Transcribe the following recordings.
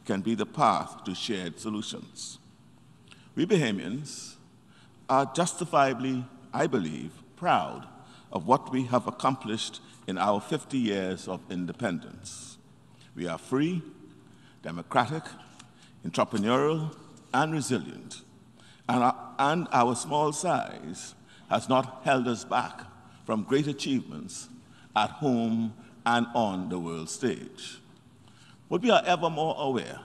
can be the path to shared solutions. We Bahamians are justifiably, I believe, proud of what we have accomplished in our 50 years of independence. We are free, democratic, entrepreneurial, and resilient, and our small size has not held us back from great achievements at home and on the world stage. But we are ever more aware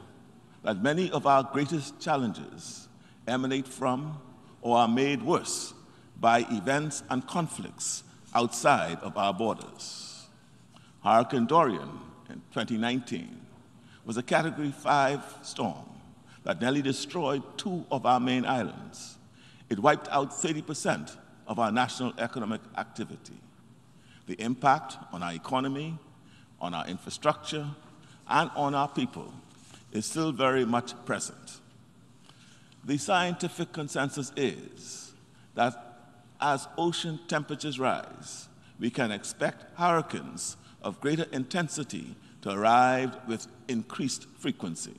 that many of our greatest challenges emanate from or are made worse by events and conflicts outside of our borders. Hurricane Dorian in 2019 was a Category 5 storm that nearly destroyed 2 of our main islands. It wiped out 30% of our national economic activity. The impact on our economy, on our infrastructure, and on our people is still very much present. The scientific consensus is that as ocean temperatures rise, we can expect hurricanes of greater intensity to arrive with increased frequency.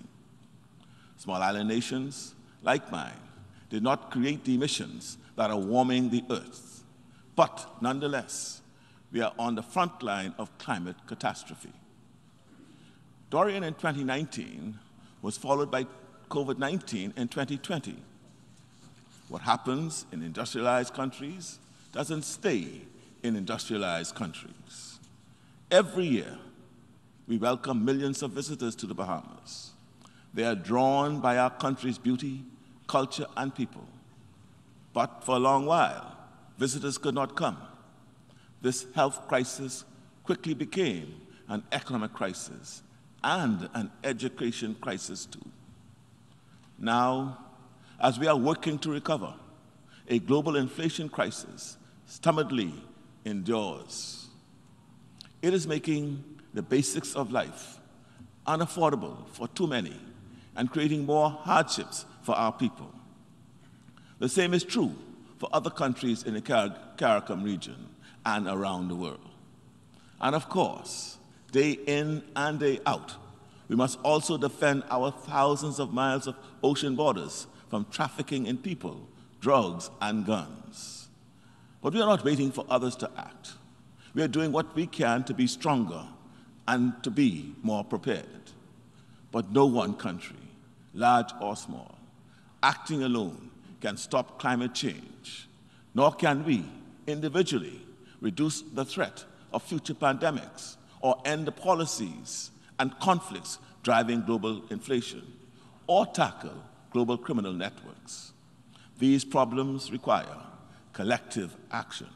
Small island nations, like mine, did not create the emissions that are warming the Earth, but nonetheless, we are on the front line of climate catastrophe. Dorian in 2019 was followed by COVID-19 in 2020. What happens in industrialized countries doesn't stay in industrialized countries. Every year, we welcome millions of visitors to the Bahamas. They are drawn by our country's beauty, culture, and people. But for a long while, visitors could not come. This health crisis quickly became an economic crisis and an education crisis too. Now, as we are working to recover, a global inflation crisis stubbornly endures. It is making the basics of life unaffordable for too many and creating more hardships for our people. The same is true for other countries in the CARICOM region and around the world. And of course, day in and day out, we must also defend our thousands of miles of ocean borders from trafficking in people, drugs, and guns. But we are not waiting for others to act. We are doing what we can to be stronger and to be more prepared. But no one country, large or small, acting alone can stop climate change, nor can we, individually, reduce the threat of future pandemics or end the policies and conflicts driving global inflation, or tackle global criminal networks. These problems require collective action.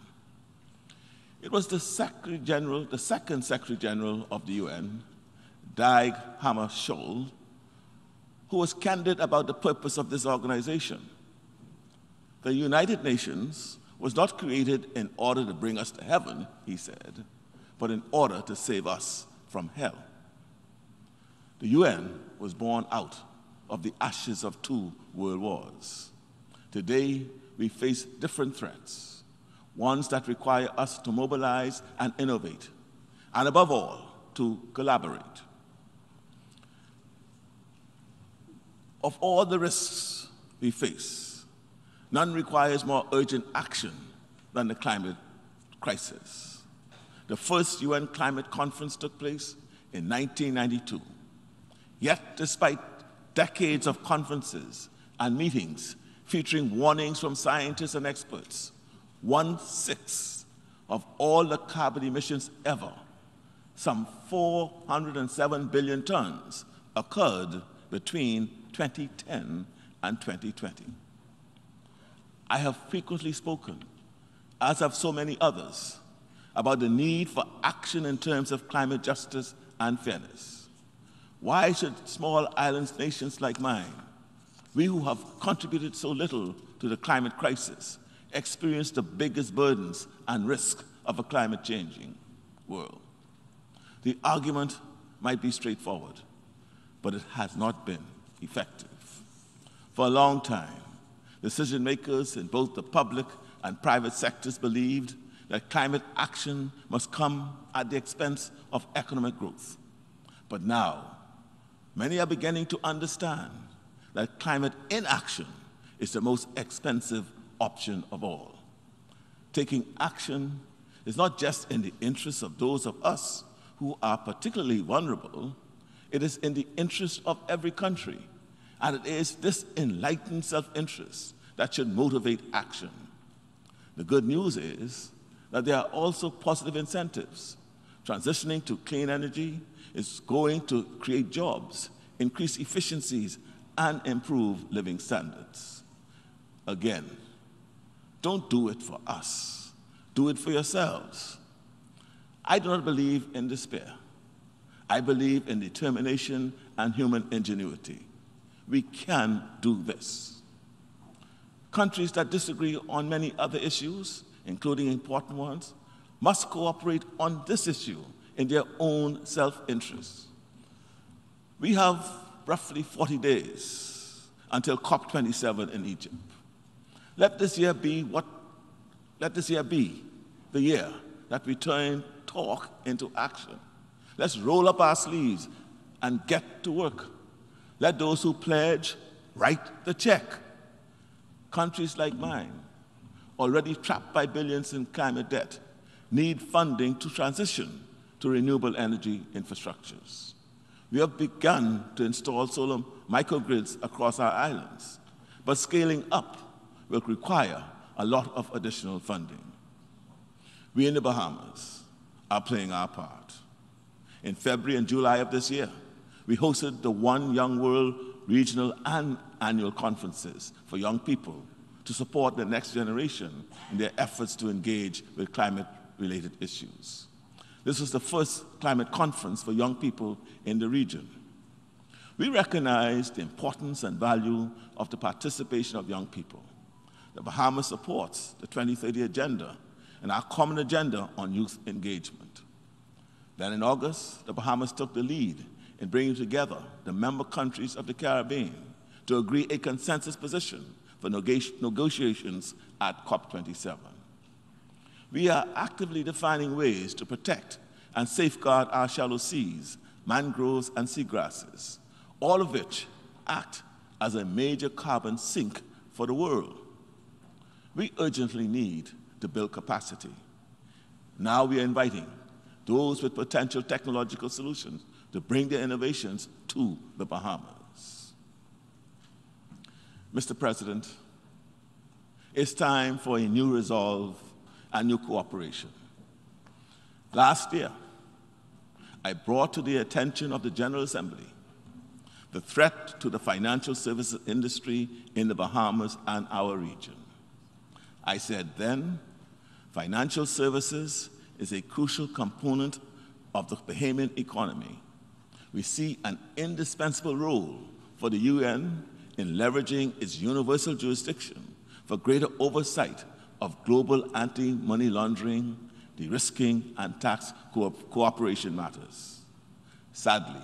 It was the second Secretary General of the UN, Dag Hammarskjöld, who was candid about the purpose of this organization. The United Nations was not created in order to bring us to heaven, he said, but in order to save us from hell. The UN was born out of the ashes of 2 world wars. Today, we face different threats, ones that require us to mobilize and innovate, and above all, to collaborate. Of all the risks we face, none requires more urgent action than the climate crisis. The first UN climate conference took place in 1992. Yet, despite decades of conferences and meetings featuring warnings from scientists and experts, 1/6 of all the carbon emissions ever, some 407 billion tons, occurred between 2010 and 2020. I have frequently spoken, as have so many others, about the need for action in terms of climate justice and fairness. Why should small island nations like mine, we who have contributed so little to the climate crisis, experience the biggest burdens and risk of a climate-changing world? The argument might be straightforward, but it has not been effective. For a long time, decision makers in both the public and private sectors believed that climate action must come at the expense of economic growth. But now, Many are beginning to understand that climate inaction is the most expensive option of all. Taking action is not just in the interest of those of us who are particularly vulnerable, it is in the interest of every country. And it is this enlightened self-interest that should motivate action. The good news is that there are also positive incentives. Transitioning to clean energy is going to create jobs, increase efficiencies, and improve living standards. Again, don't do it for us. Do it for yourselves. I do not believe in despair. I believe in determination and human ingenuity. We can do this. Countries that disagree on many other issues, including important ones, must cooperate on this issue in their own self-interest. We have roughly 40 days until COP27 in Egypt. Let this year be the year that we turn talk into action. Let's roll up our sleeves and get to work. Let those who pledge write the check. Countries like mine, already trapped by billions in climate debt, need funding to transition to renewable energy infrastructures. We have begun to install solar microgrids across our islands, but scaling up will require a lot of additional funding. We in the Bahamas are playing our part. In February and July of this year, we hosted the One Young World regional and annual conferences for young people to support the next generation in their efforts to engage with climate-related issues. This was the first climate conference for young people in the region. We recognize the importance and value of the participation of young people. The Bahamas supports the 2030 Agenda and our common agenda on youth engagement. Then in August, the Bahamas took the lead in bringing together the member countries of the Caribbean to agree a consensus position for negotiations at COP27. We are actively defining ways to protect and safeguard our shallow seas, mangroves, and seagrasses, all of which act as a major carbon sink for the world. We urgently need to build capacity. Now we are inviting those with potential technological solutions to bring their innovations to the Bahamas. Mr. President, it's time for a new resolve and new cooperation. Last year, I brought to the attention of the General Assembly the threat to the financial services industry in the Bahamas and our region. I said then, financial services is a crucial component of the Bahamian economy. We see an indispensable role for the UN in leveraging its universal jurisdiction for greater oversight of global anti-money laundering, de-risking, and tax cooperation matters. Sadly,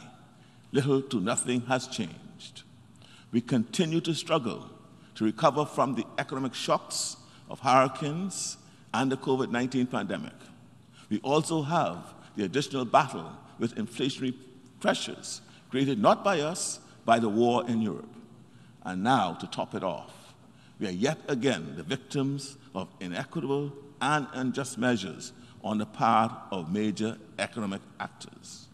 little to nothing has changed. We continue to struggle to recover from the economic shocks of hurricanes and the COVID-19 pandemic. We also have the additional battle with inflationary pressures created not by us, by the war in Europe. And now, to top it off, we are yet again the victims of inequitable and unjust measures on the part of major economic actors.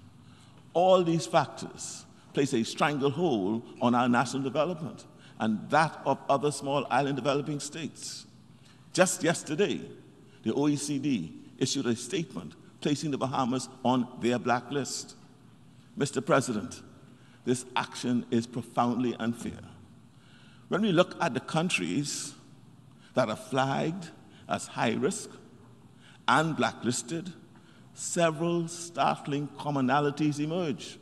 All these factors place a stranglehold on our national development and that of other small island developing states. Just yesterday, the OECD issued a statement placing the Bahamas on their blacklist. Mr. President, this action is profoundly unfair. When we look at the countries that are flagged as high risk and blacklisted, several startling commonalities emerge.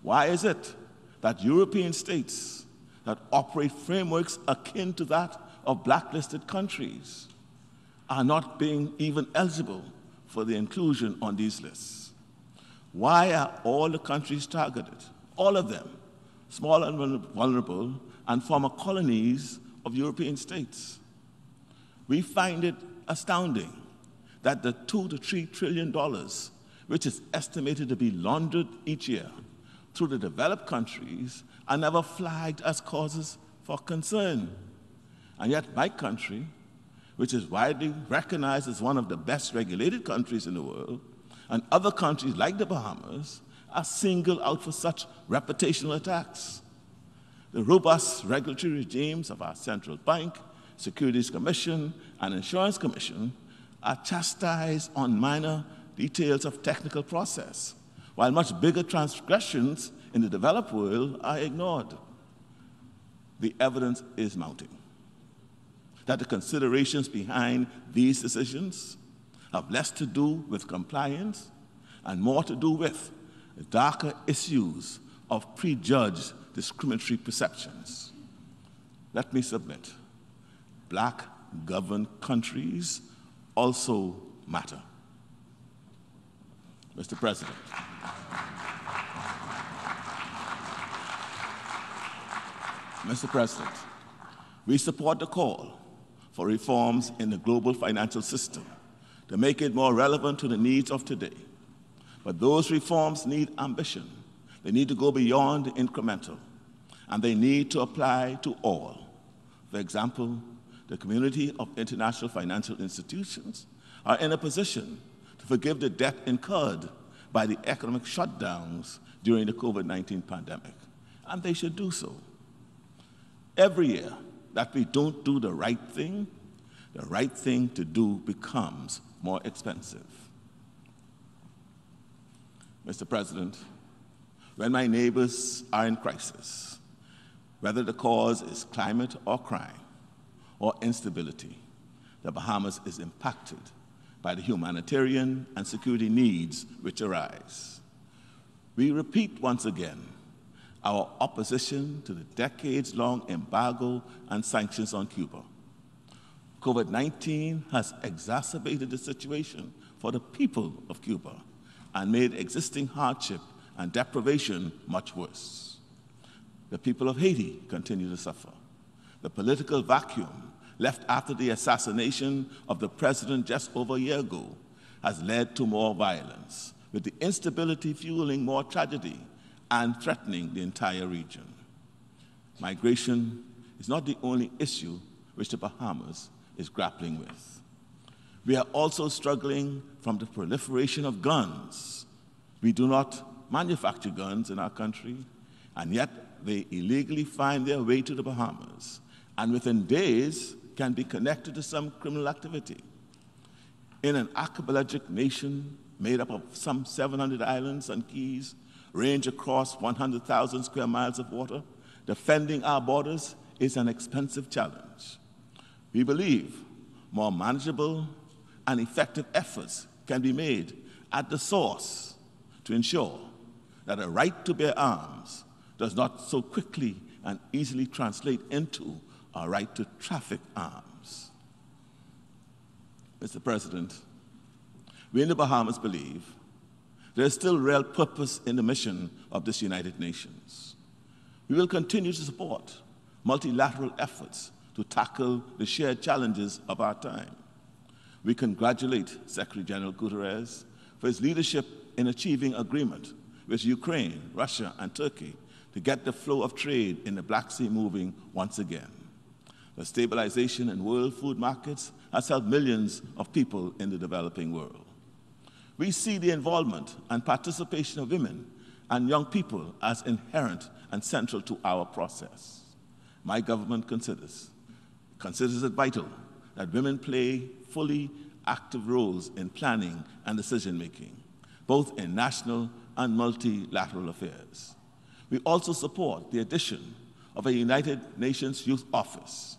Why is it that European states that operate frameworks akin to that of blacklisted countries are not being even eligible for the inclusion on these lists? Why are all the countries targeted, all of them, small and vulnerable, and former colonies of European states? We find it astounding that the $2 to $3 trillion, which is estimated to be laundered each year through the developed countries are never flagged as causes for concern. And yet my country, which is widely recognized as one of the best regulated countries in the world, and other countries like the Bahamas, are singled out for such reputational attacks. The robust regulatory regimes of our central bank, Securities Commission, and Insurance Commission are chastised on minor details of technical process, while much bigger transgressions in the developed world are ignored. The evidence is mounting that the considerations behind these decisions have less to do with compliance and more to do with the darker issues of prejudged discriminatory perceptions. Let me submit, black governed countries also matter. Mr. President, Mr. President, we support the call for reforms in the global financial system to make it more relevant to the needs of today. But those reforms need ambition. They need to go beyond the incremental, and they need to apply to all. For example, the community of international financial institutions are in a position to forgive the debt incurred by the economic shutdowns during the COVID-19 pandemic, and they should do so. Every year that we don't do the right thing to do becomes more expensive. Mr. President, when my neighbors are in crisis, whether the cause is climate or crime or instability, the Bahamas is impacted by the humanitarian and security needs which arise. We repeat once again our opposition to the decades-long embargo and sanctions on Cuba. COVID-19 has exacerbated the situation for the people of Cuba and made existing hardship and deprivation much worse. The people of Haiti continue to suffer. The political vacuum left after the assassination of the president just over a year ago has led to more violence, with the instability fueling more tragedy and threatening the entire region. Migration is not the only issue which the Bahamas is grappling with. We are also struggling from the proliferation of guns. We do not manufacture guns in our country, and yet they illegally find their way to the Bahamas, and within days can be connected to some criminal activity. In an archipelagic nation made up of some 700 islands and keys, range across 100,000 square miles of water, defending our borders is an expensive challenge. We believe more manageable and effective efforts can be made at the source to ensure that a right to bear arms does not so quickly and easily translate into a right to traffic arms. Mr. President, we in the Bahamas believe there is still real purpose in the mission of this United Nations. We will continue to support multilateral efforts to tackle the shared challenges of our time. We congratulate Secretary General Guterres for his leadership in achieving agreement with Ukraine, Russia, and Turkey to get the flow of trade in the Black Sea moving once again. The stabilization in world food markets has helped millions of people in the developing world. We see the involvement and participation of women and young people as inherent and central to our process. My government considers it vital that women play fully active roles in planning and decision-making, both in national and multilateral affairs. We also support the addition of a United Nations Youth Office.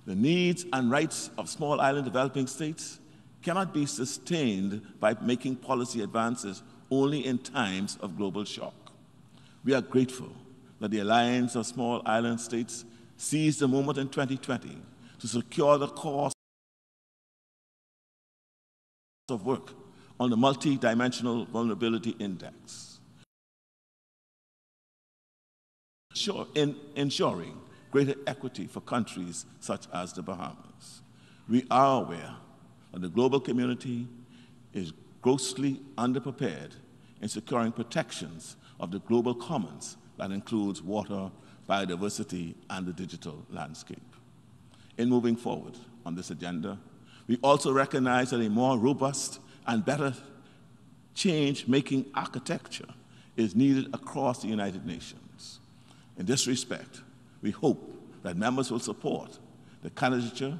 The needs and rights of small island developing states cannot be sustained by making policy advances only in times of global shock. We are grateful that the Alliance of Small Island States seized the moment in 2020 to secure the course of work on the Multidimensional Vulnerability Index, in ensuring greater equity for countries such as the Bahamas. We are aware that the global community is grossly underprepared in securing protections of the global commons that includes water, biodiversity, and the digital landscape. In moving forward on this agenda, we also recognize that a more robust and better change-making architecture is needed across the United Nations. In this respect, we hope that members will support the candidature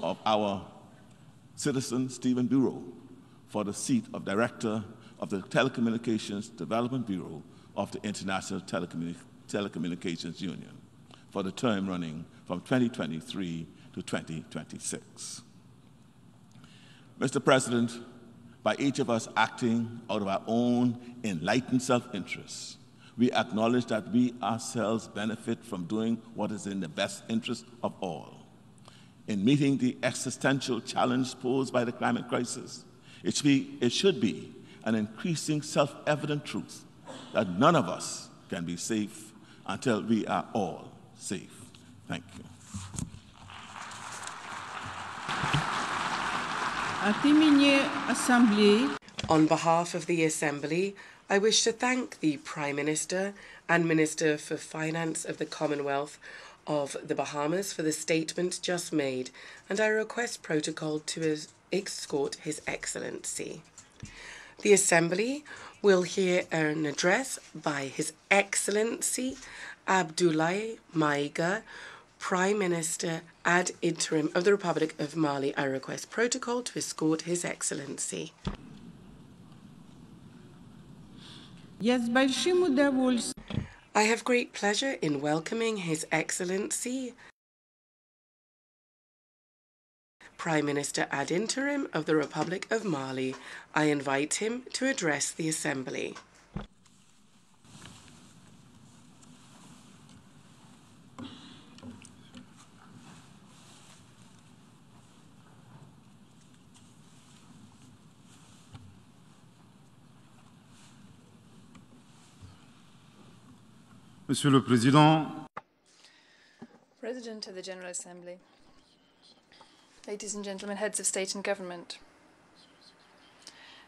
of our citizen, Stephen Bureau, for the seat of Director of the Telecommunications Development Bureau of the International Telecommunications Union for the term running from 2023 to 2026. Mr. President, by each of us acting out of our own enlightened self-interest, we acknowledge that we ourselves benefit from doing what is in the best interest of all. In meeting the existential challenge posed by the climate crisis, it should be an increasing self-evident truth that none of us can be safe until we are all safe. Thank you. On behalf of the Assembly, I wish to thank the Prime Minister and Minister for Finance of the Commonwealth of the Bahamas for the statement just made, and I request protocol to escort His Excellency. The Assembly will hear an address by His Excellency Abdoulaye Maïga, Prime Minister ad interim of the Republic of Mali. I request protocol to escort His Excellency. I have great pleasure in welcoming His Excellency Prime Minister ad interim of the Republic of Mali. I invite him to address the Assembly. Monsieur le Président, President of the General Assembly, ladies and gentlemen, heads of state and government,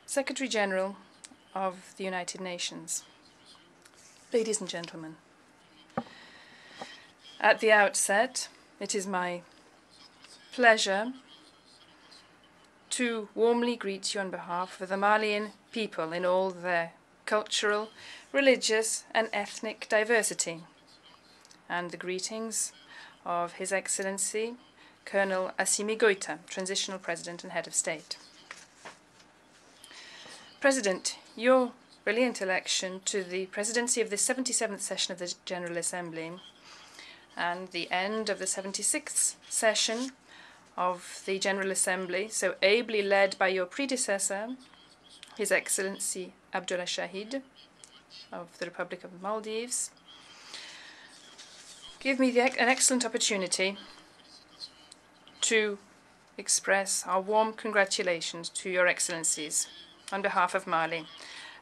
Secretary General of the United Nations, ladies and gentlemen, at the outset, it is my pleasure to warmly greet you on behalf of the Malian people in all their cultural, religious and ethnic diversity, and the greetings of His Excellency Colonel Assimi Goïta, Transitional President and Head of State. President, your brilliant election to the presidency of the 77th session of the General Assembly and the end of the 76th session of the General Assembly, so ably led by your predecessor, His Excellency Abdullah Shahid of the Republic of Maldives, give me an excellent opportunity to express our warm congratulations to Your Excellencies on behalf of Mali.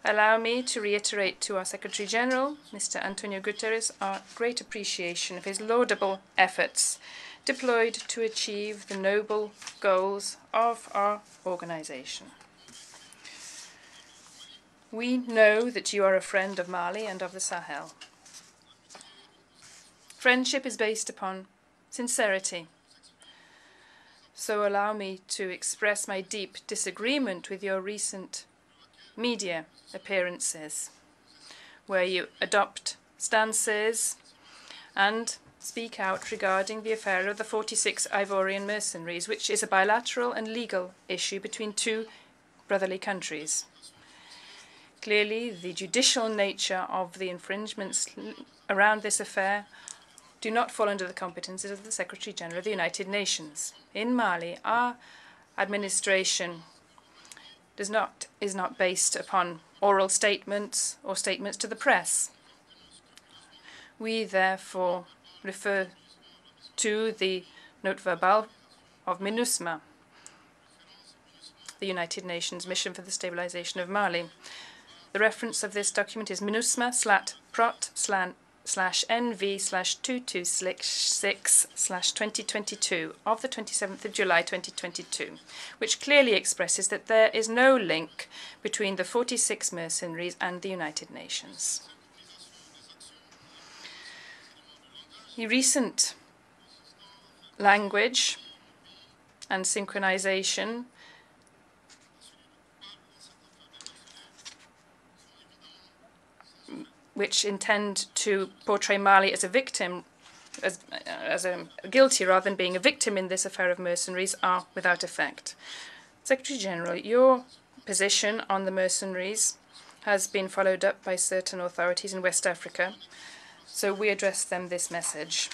Allow me to reiterate to our Secretary General, Mr. Antonio Guterres, our great appreciation of his laudable efforts deployed to achieve the noble goals of our organization. We know that you are a friend of Mali and of the Sahel. Friendship is based upon sincerity. So allow me to express my deep disagreement with your recent media appearances, where you adopt stances and speak out regarding the affair of the 46 Ivorian mercenaries, which is a bilateral and legal issue between two brotherly countries. Clearly, the judicial nature of the infringements around this affair do not fall under the competences of the Secretary General of the United Nations. In Mali, our administration is not based upon oral statements or statements to the press. We therefore refer to the note verbal of MINUSMA, the United Nations Mission for the Stabilization of Mali. The reference of this document is MINUSMA/PROT/SLAN NV/226/2022 of the 27th of July 2022, which clearly expresses that there is no link between the 46 mercenaries and the United Nations. The recent language and synchronization which intend to portray Mali as a victim, as a guilty rather than being a victim in this affair of mercenaries, are without effect. Secretary General, your position on the mercenaries has been followed up by certain authorities in West Africa, so we address them this message.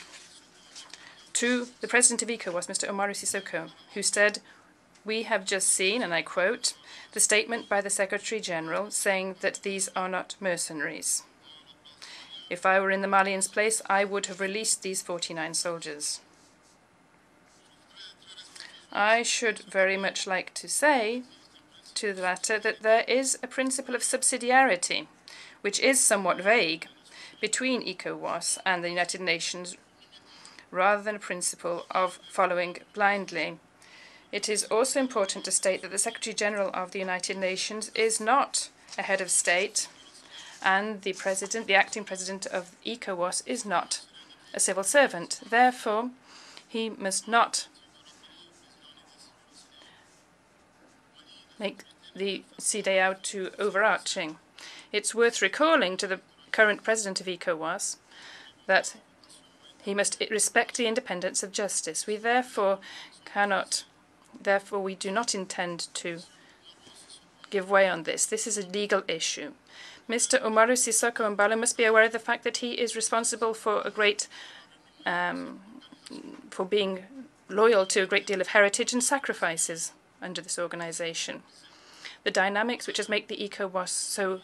To the President of ECOWAS, Mr. Umaru Sissoco, who said, "We have just seen," and I quote, "the statement by the Secretary General saying that these are not mercenaries. If I were in the Malians' place, I would have released these 49 soldiers." I should very much like to say to the latter that there is a principle of subsidiarity, which is somewhat vague, between ECOWAS and the United Nations, rather than a principle of following blindly. It is also important to state that the Secretary General of the United Nations is not a head of state, and the acting president of ECOWAS is not a civil servant. Therefore, he must not make the CEDEAO too overarching. It's worth recalling to the current president of ECOWAS that he must respect the independence of justice. We therefore we do not intend to give way on this. This is a legal issue. Mr. Umaru Sissoco Embalo must be aware of the fact that he is responsible for for being loyal to a great deal of heritage and sacrifices under this organization. The dynamics which make the ECOWAS so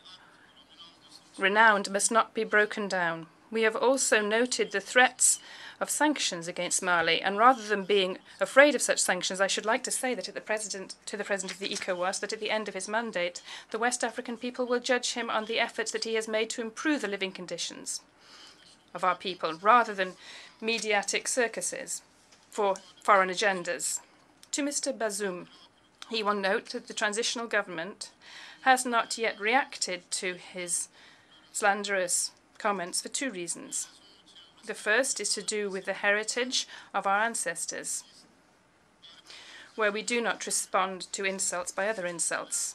renowned must not be broken down. We have also noted the threats of sanctions against Mali, and rather than being afraid of such sanctions, I should like to say that to the President of the ECOWAS that at the end of his mandate, the West African people will judge him on the efforts that he has made to improve the living conditions of our people, rather than mediatic circuses for foreign agendas. To Mr. Bazoum, he will note that the transitional government has not yet reacted to his slanderous comments for two reasons. The first is to do with the heritage of our ancestors, where we do not respond to insults by other insults.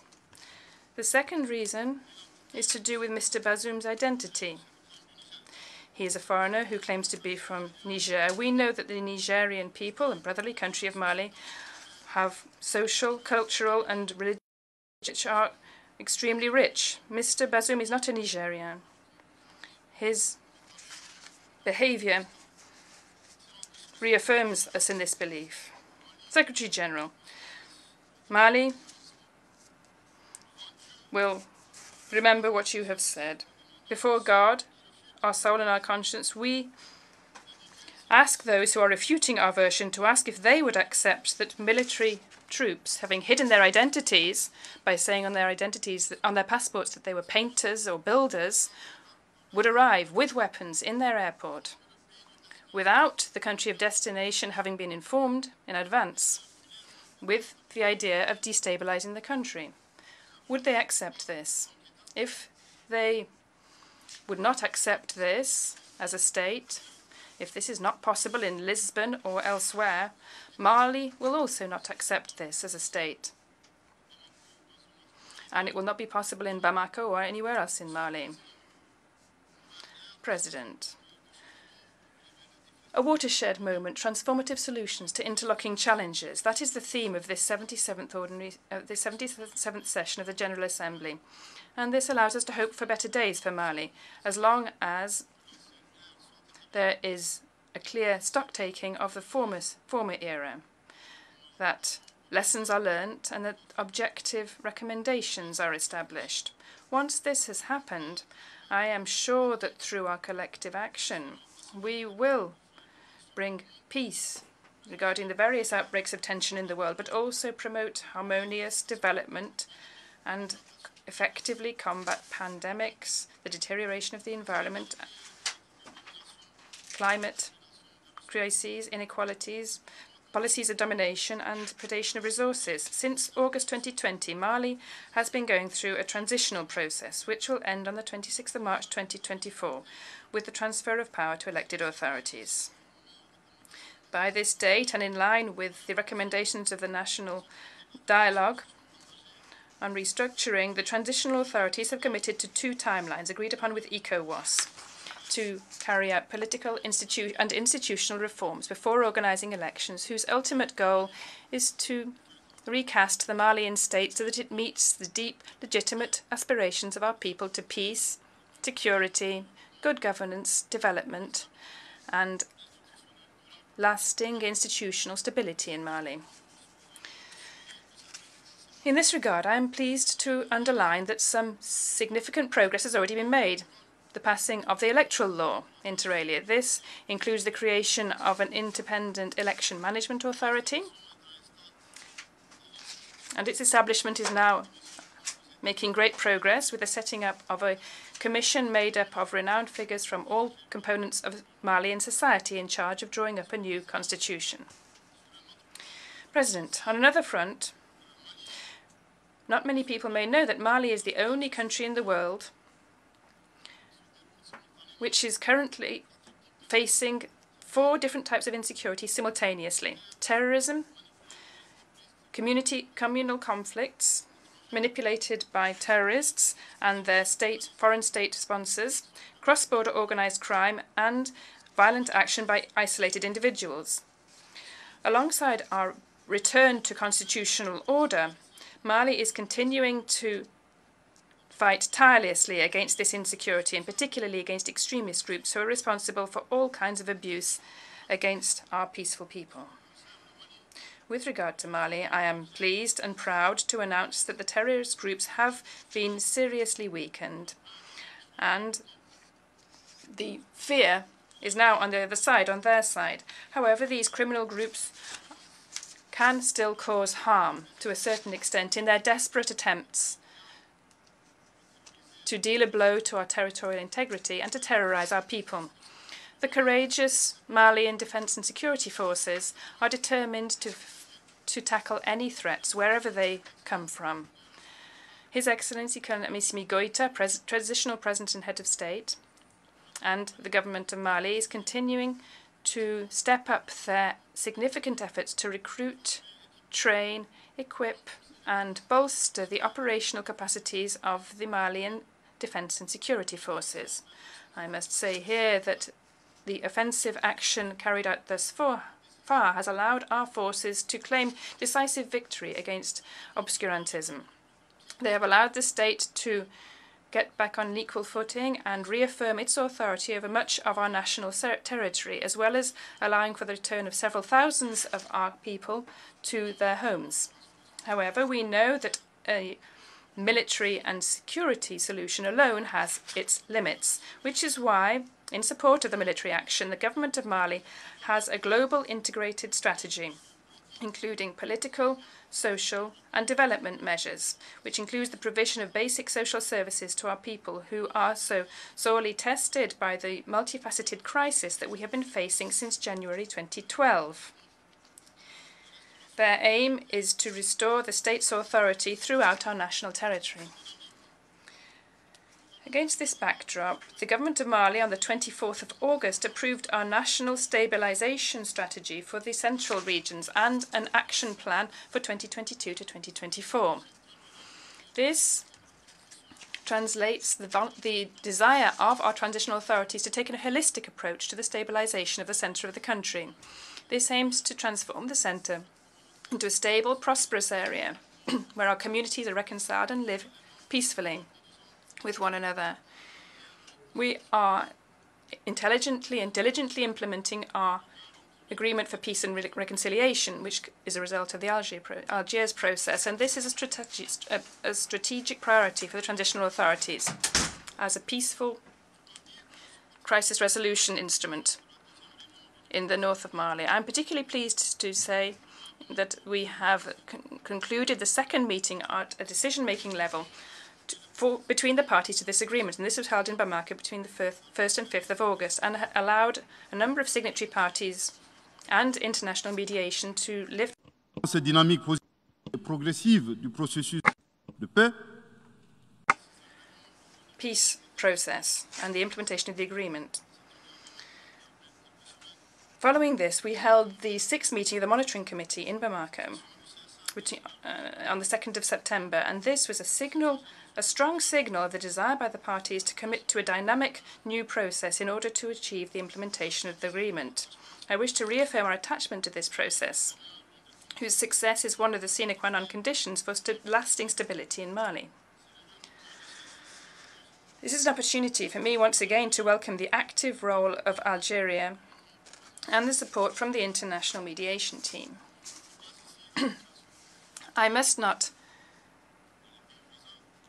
The second reason is to do with Mr. Bazoum's identity. He is a foreigner who claims to be from Niger. We know that the Nigerian people and brotherly country of Mali have social, cultural, and religious which are extremely rich. Mr. Bazoum is not a Nigerian. His behavior reaffirms us in this belief. Secretary General, Mali will remember what you have said. Before God, our soul and our conscience, we ask those who are refuting our version to ask if they would accept that military troops, having hidden their identities by saying on their passports that they were painters or builders, would arrive with weapons in their airport without the country of destination having been informed in advance, with the idea of destabilizing the country. Would they accept this? If they would not accept this as a state, if this is not possible in Lisbon or elsewhere, Mali will also not accept this as a state. And it will not be possible in Bamako or anywhere else in Mali. President, a watershed moment, transformative solutions to interlocking challenges. That is the theme of this 77th session of the General Assembly. And this allows us to hope for better days for Mali, as long as there is a clear stock-taking of the former era, that lessons are learnt and that objective recommendations are established. Once this has happened, I am sure that through our collective action, we will bring peace regarding the various outbreaks of tension in the world, but also promote harmonious development and effectively combat pandemics, the deterioration of the environment, climate crises, inequalities, policies of domination and predation of resources. Since August 2020, Mali has been going through a transitional process which will end on the 26th of March 2024 with the transfer of power to elected authorities. By this date, and in line with the recommendations of the National Dialogue on Restructuring, the transitional authorities have committed to 2 timelines agreed upon with ECOWAS to carry out political and institutional reforms before organising elections, whose ultimate goal is to recast the Malian state so that it meets the deep, legitimate aspirations of our people to peace, security, good governance, development, and lasting institutional stability in Mali. In this regard, I am pleased to underline that some significant progress has already been made. The passing of the electoral law, inter alia. This includes the creation of an independent election management authority, and its establishment is now making great progress with the setting up of a commission made up of renowned figures from all components of Malian society in charge of drawing up a new constitution. President, on another front, not many people may know that Mali is the only country in the world which is currently facing 4 different types of insecurity simultaneously: terrorism, communal conflicts manipulated by terrorists and their foreign state sponsors, cross-border organized crime, and violent action by isolated individuals. Alongside our return to constitutional order, Mali is continuing to fight tirelessly against this insecurity, and particularly against extremist groups who are responsible for all kinds of abuse against our peaceful people. With regard to Mali, I am pleased and proud to announce that the terrorist groups have been seriously weakened, and the fear is now on the other side, on their side. However, these criminal groups can still cause harm to a certain extent in their desperate attempts to deal a blow to our territorial integrity and to terrorize our people. The courageous Malian defense and security forces are determined to tackle any threats wherever they come from. His Excellency Colonel Amisimi Goïta, Transitional President and Head of State, and the government of Mali is continuing to step up their significant efforts to recruit, train, equip, and bolster the operational capacities of the Malian defense and security forces. I must say here that the offensive action carried out thus far has allowed our forces to claim decisive victory against obscurantism. They have allowed the state to get back on an equal footing and reaffirm its authority over much of our national territory, as well as allowing for the return of several thousands of our people to their homes. However, we know that a military and security solution alone has its limits, which is why, in support of the military action, the government of Mali has a global integrated strategy, including political, social, and development measures, which includes the provision of basic social services to our people who are so sorely tested by the multifaceted crisis that we have been facing since January 2012. Their aim is to restore the state's authority throughout our national territory. Against this backdrop, the government of Mali on the 24th of August approved our national stabilization strategy for the central regions and an action plan for 2022 to 2024. This translates the desire of our transitional authorities to take a holistic approach to the stabilization of the centre of the country. This aims to transform the centre into a stable, prosperous area where our communities are reconciled and live peacefully with one another. We are intelligently and diligently implementing our agreement for peace and reconciliation, which is a result of the Algiers process, and this is a strategic priority for the transitional authorities as a peaceful crisis resolution instrument in the north of Mali. I'm particularly pleased to say that we have concluded the second meeting at a decision-making level between the parties to this agreement, and this was held in Bamako between the 1st and 5th of August, and allowed a number of signatory parties and international mediation to lift cette dynamique progressive du processus de paix. Peace process and the implementation of the agreement. Following this, we held the 6th meeting of the Monitoring Committee in Bamako on the 2nd of September, and this was a strong signal of the desire by the parties to commit to a dynamic new process in order to achieve the implementation of the agreement. I wish to reaffirm our attachment to this process, whose success is one of the sine qua non conditions for lasting stability in Mali. This is an opportunity for me once again to welcome the active role of Algeria and the support from the international mediation team. I must not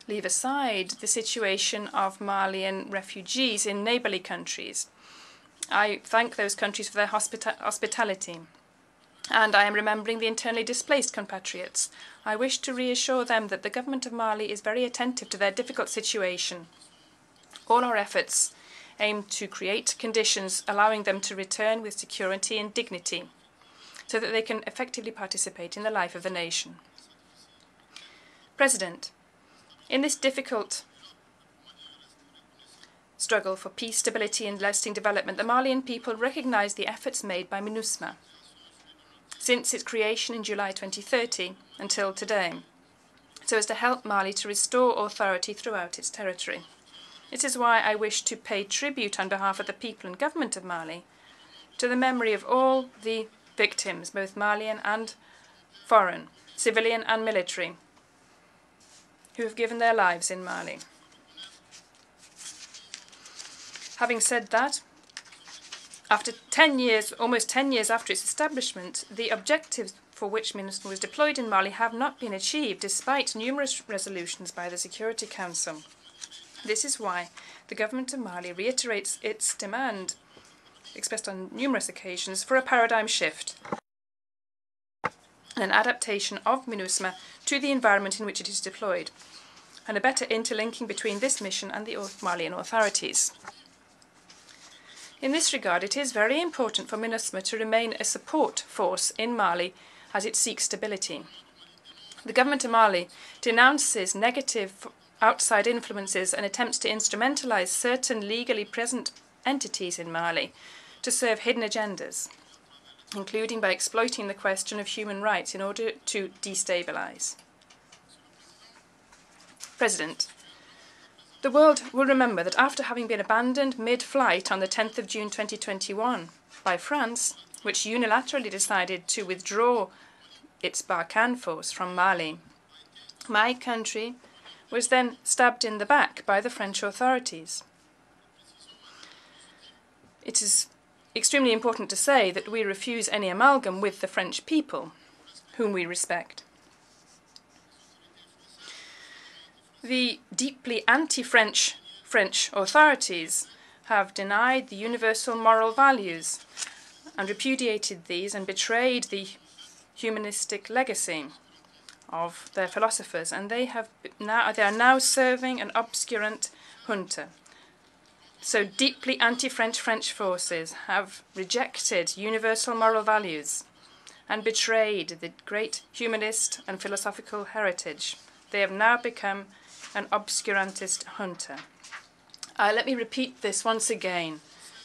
leave aside the situation of Malian refugees in neighbourly countries. I thank those countries for their hospitality, and I am remembering the internally displaced compatriots. I wish to reassure them that the government of Mali is very attentive to their difficult situation. All our efforts aim to create conditions allowing them to return with security and dignity so that they can effectively participate in the life of the nation. President, in this difficult struggle for peace, stability and lasting development, the Malian people recognise the efforts made by MINUSMA since its creation in July 2013 until today, so as to help Mali to restore authority throughout its territory. This is why I wish to pay tribute on behalf of the people and government of Mali to the memory of all the victims, both Malian and foreign, civilian and military, who have given their lives in Mali. Having said that, after 10 years, almost 10 years after its establishment, the objectives for which MINUSMA was deployed in Mali have not been achieved, despite numerous resolutions by the Security Council. This is why the government of Mali reiterates its demand, expressed on numerous occasions, for a paradigm shift and an adaptation of MINUSMA to the environment in which it is deployed, and a better interlinking between this mission and the Malian authorities. In this regard, it is very important for MINUSMA to remain a support force in Mali as it seeks stability. The government of Mali denounces negative outside influences and attempts to instrumentalise certain legally present entities in Mali to serve hidden agendas, including by exploiting the question of human rights in order to destabilise. President, the world will remember that after having been abandoned mid-flight on the 10th of June 2021 by France, which unilaterally decided to withdraw its Barkhane force from Mali, my country was then stabbed in the back by the French authorities. It is extremely important to say that we refuse any amalgam with the French people, whom we respect. The deeply anti-French French authorities have denied the universal moral values and repudiated these and betrayed the humanistic legacy of their philosophers, and they are now serving an obscurant junta. So deeply anti-French French forces have rejected universal moral values and betrayed the great humanist and philosophical heritage. They have now become an obscurantist junta. Let me repeat this once again.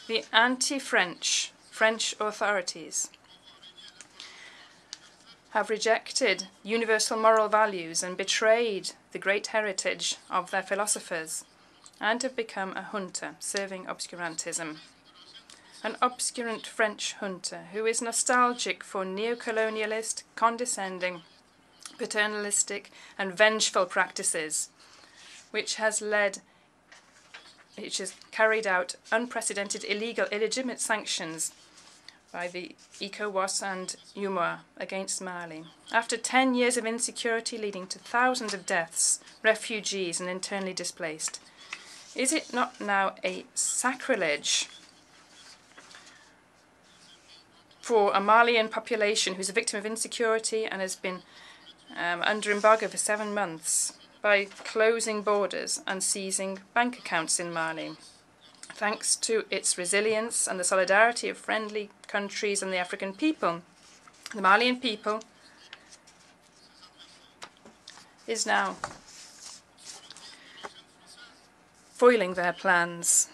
The anti-French French authorities have rejected universal moral values and betrayed the great heritage of their philosophers and have become a junta serving obscurantism. An obscurant French junta who is nostalgic for neo-colonialist, condescending, paternalistic and vengeful practices, which has carried out unprecedented illegal, illegitimate sanctions by the ECOWAS and UMOA against Mali. After 10 years of insecurity leading to thousands of deaths, refugees and internally displaced, is it not now a sacrilege for a Malian population who's a victim of insecurity and has been under embargo for 7 months by closing borders and seizing bank accounts in Mali. Thanks to its resilience and the solidarity of friendly countries and the African people, the Malian people is now foiling their plans.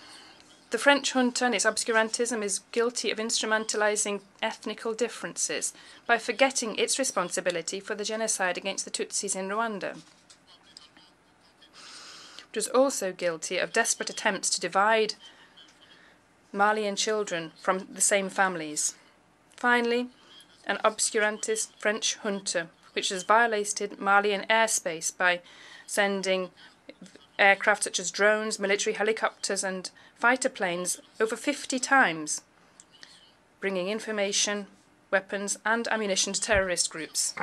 The French junta and its obscurantism is guilty of instrumentalizing ethnical differences by forgetting its responsibility for the genocide against the Tutsis in Rwanda. It was also guilty of desperate attempts to divide Malian children from the same families. Finally, an obscurantist French junta, which has violated Malian airspace by sending aircraft such as drones, military helicopters and fighter planes over 50 times, bringing information, weapons and ammunition to terrorist groups.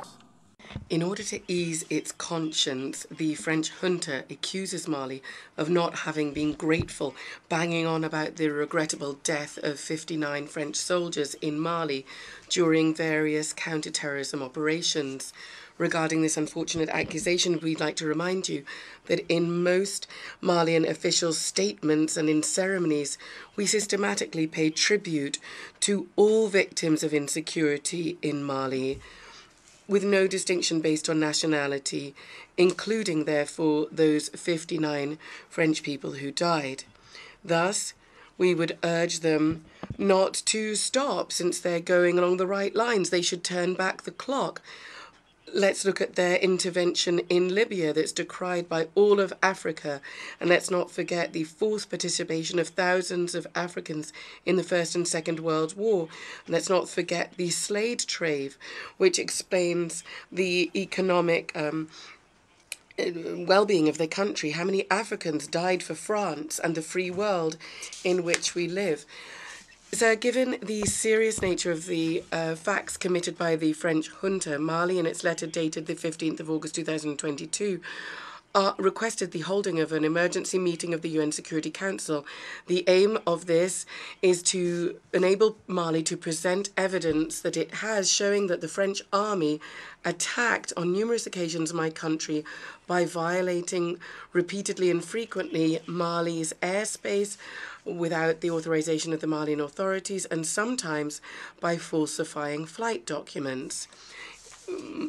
In order to ease its conscience, the French junta accuses Mali of not having been grateful, banging on about the regrettable death of 59 French soldiers in Mali during various counter-terrorism operations. Regarding this unfortunate accusation, we'd like to remind you that in most Malian official statements and in ceremonies, we systematically pay tribute to all victims of insecurity in Mali, with no distinction based on nationality, including, therefore, those 59 French people who died. Thus, we would urge them not to stop, since they're going along the right lines. They should turn back the clock. Let's look at their intervention in Libya that's decried by all of Africa. And let's not forget the forced participation of thousands of Africans in the First and Second World War. And let's not forget the slave trade, which explains the economic well-being of their country. How many Africans died for France and the free world in which we live? So, given the serious nature of the facts committed by the French junta, Mali, in its letter dated the 15th of August 2022, requested the holding of an emergency meeting of the UN Security Council. The aim of this is to enable Mali to present evidence that it has showing that the French army attacked on numerous occasions my country by violating repeatedly and frequently Mali's airspace without the authorization of the Malian authorities, and sometimes by falsifying flight documents.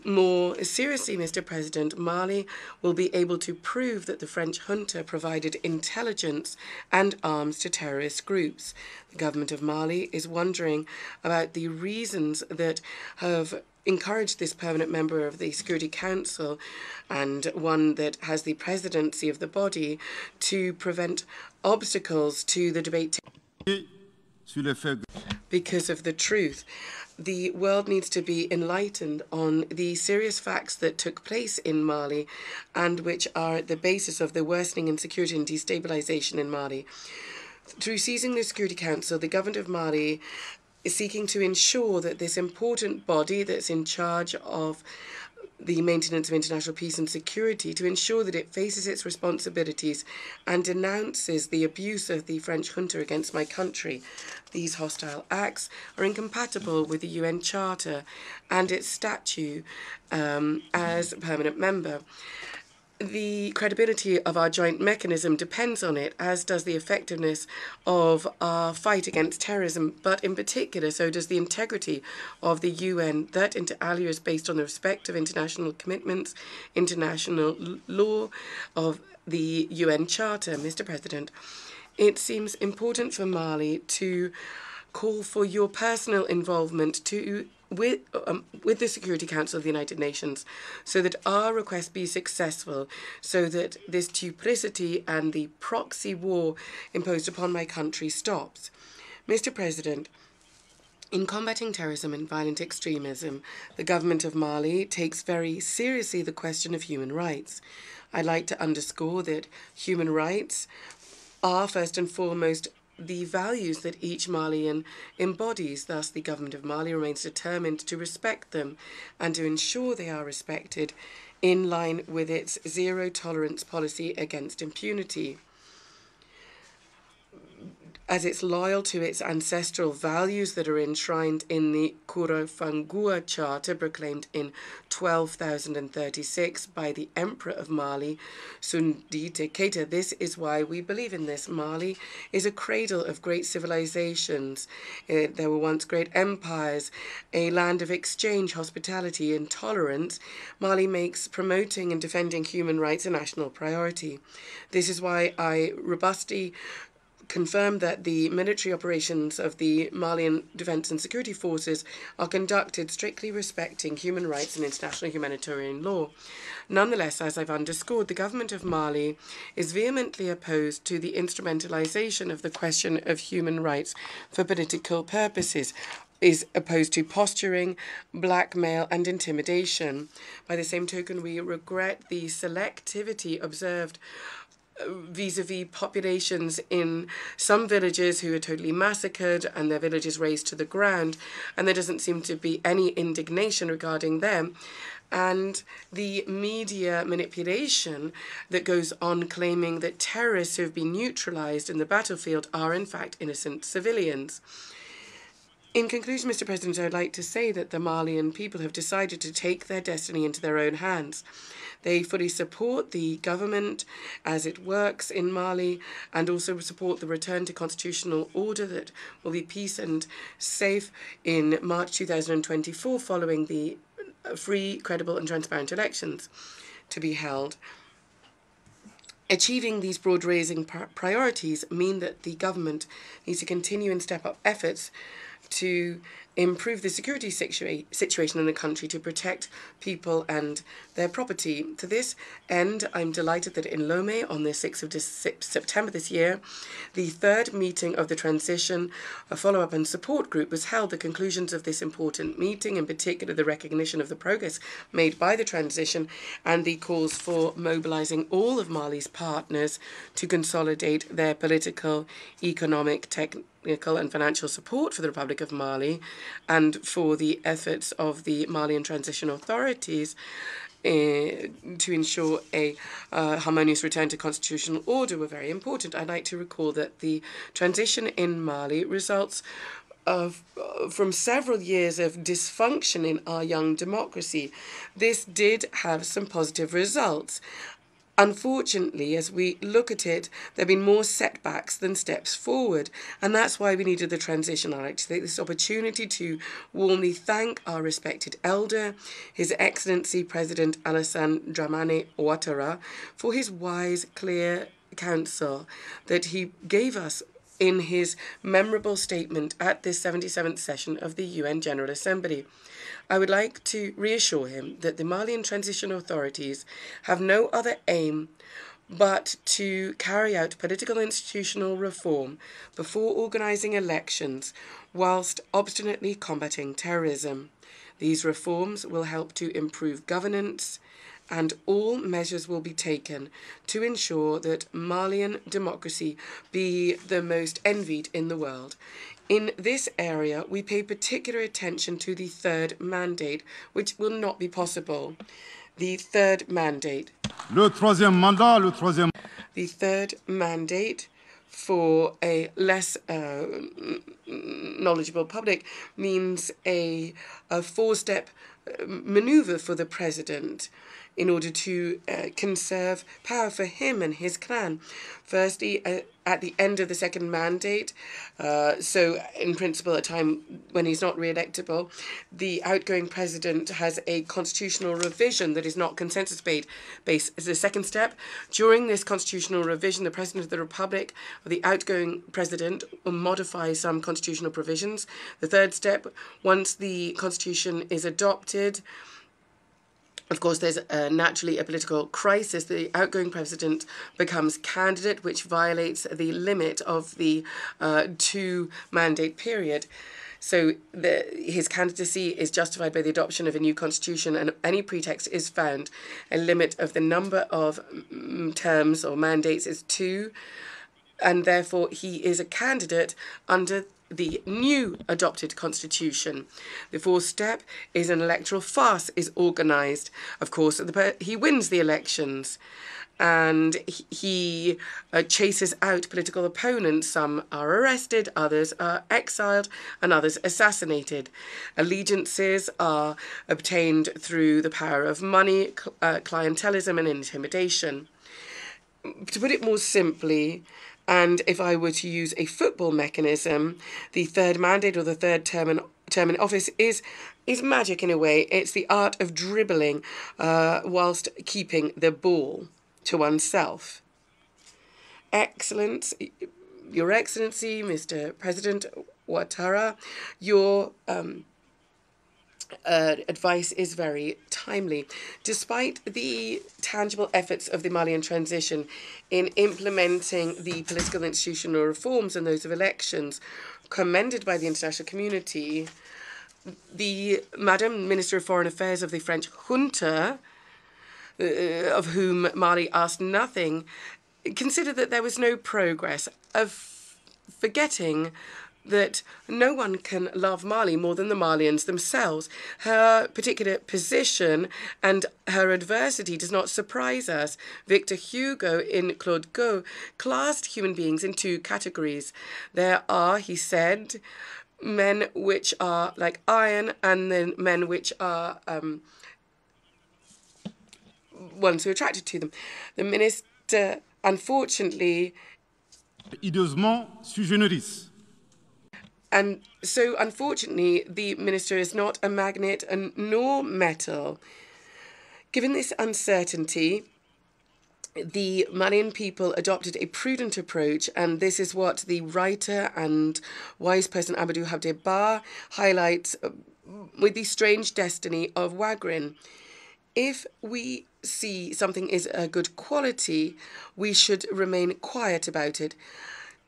More seriously, Mr. President, Mali will be able to prove that the French junta provided intelligence and arms to terrorist groups. The government of Mali is wondering about the reasons that have encouraged this permanent member of the Security Council, and one that has the presidency of the body, to prevent obstacles to the debate because of the truth. The world needs to be enlightened on the serious facts that took place in Mali and which are at the basis of the worsening insecurity and destabilization in Mali. Through seizing the Security Council, the government of Mali is seeking to ensure that this important body that's in charge of the maintenance of international peace and security, to ensure that it faces its responsibilities and denounces the abuse of the French junta against my country. These hostile acts are incompatible with the UN Charter and its statute as a permanent member. The credibility of our joint mechanism depends on it, as does the effectiveness of our fight against terrorism, but in particular, so does the integrity of the UN, that inter alia is based on the respect of international commitments, international law, of the UN Charter. Mr. President, it seems important for Mali to call for your personal involvement with the Security Council of the United Nations, so that our request be successful, so that this duplicity and the proxy war imposed upon my country stops. Mr. President, in combating terrorism and violent extremism, the government of Mali takes very seriously the question of human rights. I'd like to underscore that human rights are first and foremost the values that each Malian embodies. Thus, the government of Mali remains determined to respect them and to ensure they are respected in line with its zero-tolerance policy against impunity. as it's loyal to its ancestral values that are enshrined in the Kurafangua Charter proclaimed in 12,036 by the Emperor of Mali, Sundite Keita. This is why we believe in this. Mali is a cradle of great civilizations. There were once great empires, a land of exchange, hospitality, and tolerance. Mali makes promoting and defending human rights a national priority. This is why I robustly confirmed that the military operations of the Malian Defence and Security Forces are conducted strictly respecting human rights and international humanitarian law. Nonetheless, as I've underscored, the government of Mali is vehemently opposed to the instrumentalization of the question of human rights for political purposes, is opposed to posturing, blackmail, and intimidation. By the same token, we regret the selectivity observed vis-a-vis populations in some villages who are totally massacred and their villages razed to the ground, and there doesn't seem to be any indignation regarding them. And the media manipulation that goes on claiming that terrorists who have been neutralized in the battlefield are in fact innocent civilians. In conclusion, Mr. President, I would like to say that the Malian people have decided to take their destiny into their own hands. They fully support the government as it works in Mali and also support the return to constitutional order that will be peace and safe in March 2024 following the free, credible and transparent elections to be held. Achieving these broad-raising priorities mean that the government needs to continue and step up efforts to improve the security situation in the country to protect people and their property. To this end, I'm delighted that in Lomé on the 6th of September this year, the third meeting of the Transition, a follow-up and support group was held. The conclusions of this important meeting, in particular the recognition of the progress made by the transition and the calls for mobilizing all of Mali's partners to consolidate their political, economic, technical and financial support for the Republic of Mali and for the efforts of the Malian transition authorities to ensure a harmonious return to constitutional order were very important. I'd like to recall that the transition in Mali results from several years of dysfunction in our young democracy. This did have some positive results. Unfortunately, as we look at it, there have been more setbacks than steps forward, and that's why we needed the transition. I'd like to take this opportunity to warmly thank our respected elder, His Excellency President Alassane Dramane Ouattara, for his wise, clear counsel that he gave us in his memorable statement at this 77th session of the UN General Assembly. I would like to reassure him that the Malian transition authorities have no other aim but to carry out political and institutional reform before organising elections whilst obstinately combating terrorism. These reforms will help to improve governance, and all measures will be taken to ensure that Malian democracy be the most envied in the world. In this area, we pay particular attention to the third mandate, which will not be possible. The third mandate. Le troisième mandat, le troisième. The third mandate for a less knowledgeable public means a four-step maneuver for the president in order to conserve power for him and his clan. Firstly, at the end of the second mandate, so in principle, a time when he's not re-electable, the outgoing president has a constitutional revision that is not consensus-based. As a second step, during this constitutional revision, the President of the Republic, or the outgoing president, will modify some constitutional provisions. The third step, once the constitution is adopted, of course, there's naturally a political crisis. The outgoing president becomes candidate, which violates the limit of the two-mandate period. So his candidacy is justified by the adoption of a new constitution, and any pretext is found. A limit of the number of terms or mandates is 2, and therefore he is a candidate under the new adopted constitution. The fourth step is an electoral farce is organised. Of course, he wins the elections. and he chases out political opponents. Some are arrested, others are exiled, and others assassinated. Allegiances are obtained through the power of money, clientelism, and intimidation. To put it more simply, and if I were to use a football mechanism, the third mandate or the third term in office is magic in a way. It's the art of dribbling whilst keeping the ball to oneself. Excellence, Your Excellency, Mr. President Ouattara, your advice is very timely. Despite the tangible efforts of the Malian transition in implementing the political institutional reforms and those of elections, commended by the international community, the Madam Minister of Foreign Affairs of the French junta, of whom Mali asked nothing, considered that there was no progress, of forgetting that no one can love Mali more than the Malians themselves. Her particular position and her adversity does not surprise us. Victor Hugo in Claude Go classed human beings in two categories. There are, he said, men which are like iron, and then men which are ones who are attracted to them. The minister, unfortunately, hideusement sui generis. And so, unfortunately, the minister is not a magnet and nor metal. Given this uncertainty, the Malian people adopted a prudent approach, and this is what the writer and wise person Amadou Habdeba highlights with the strange destiny of Wagrin. If we see something is a good quality, we should remain quiet about it.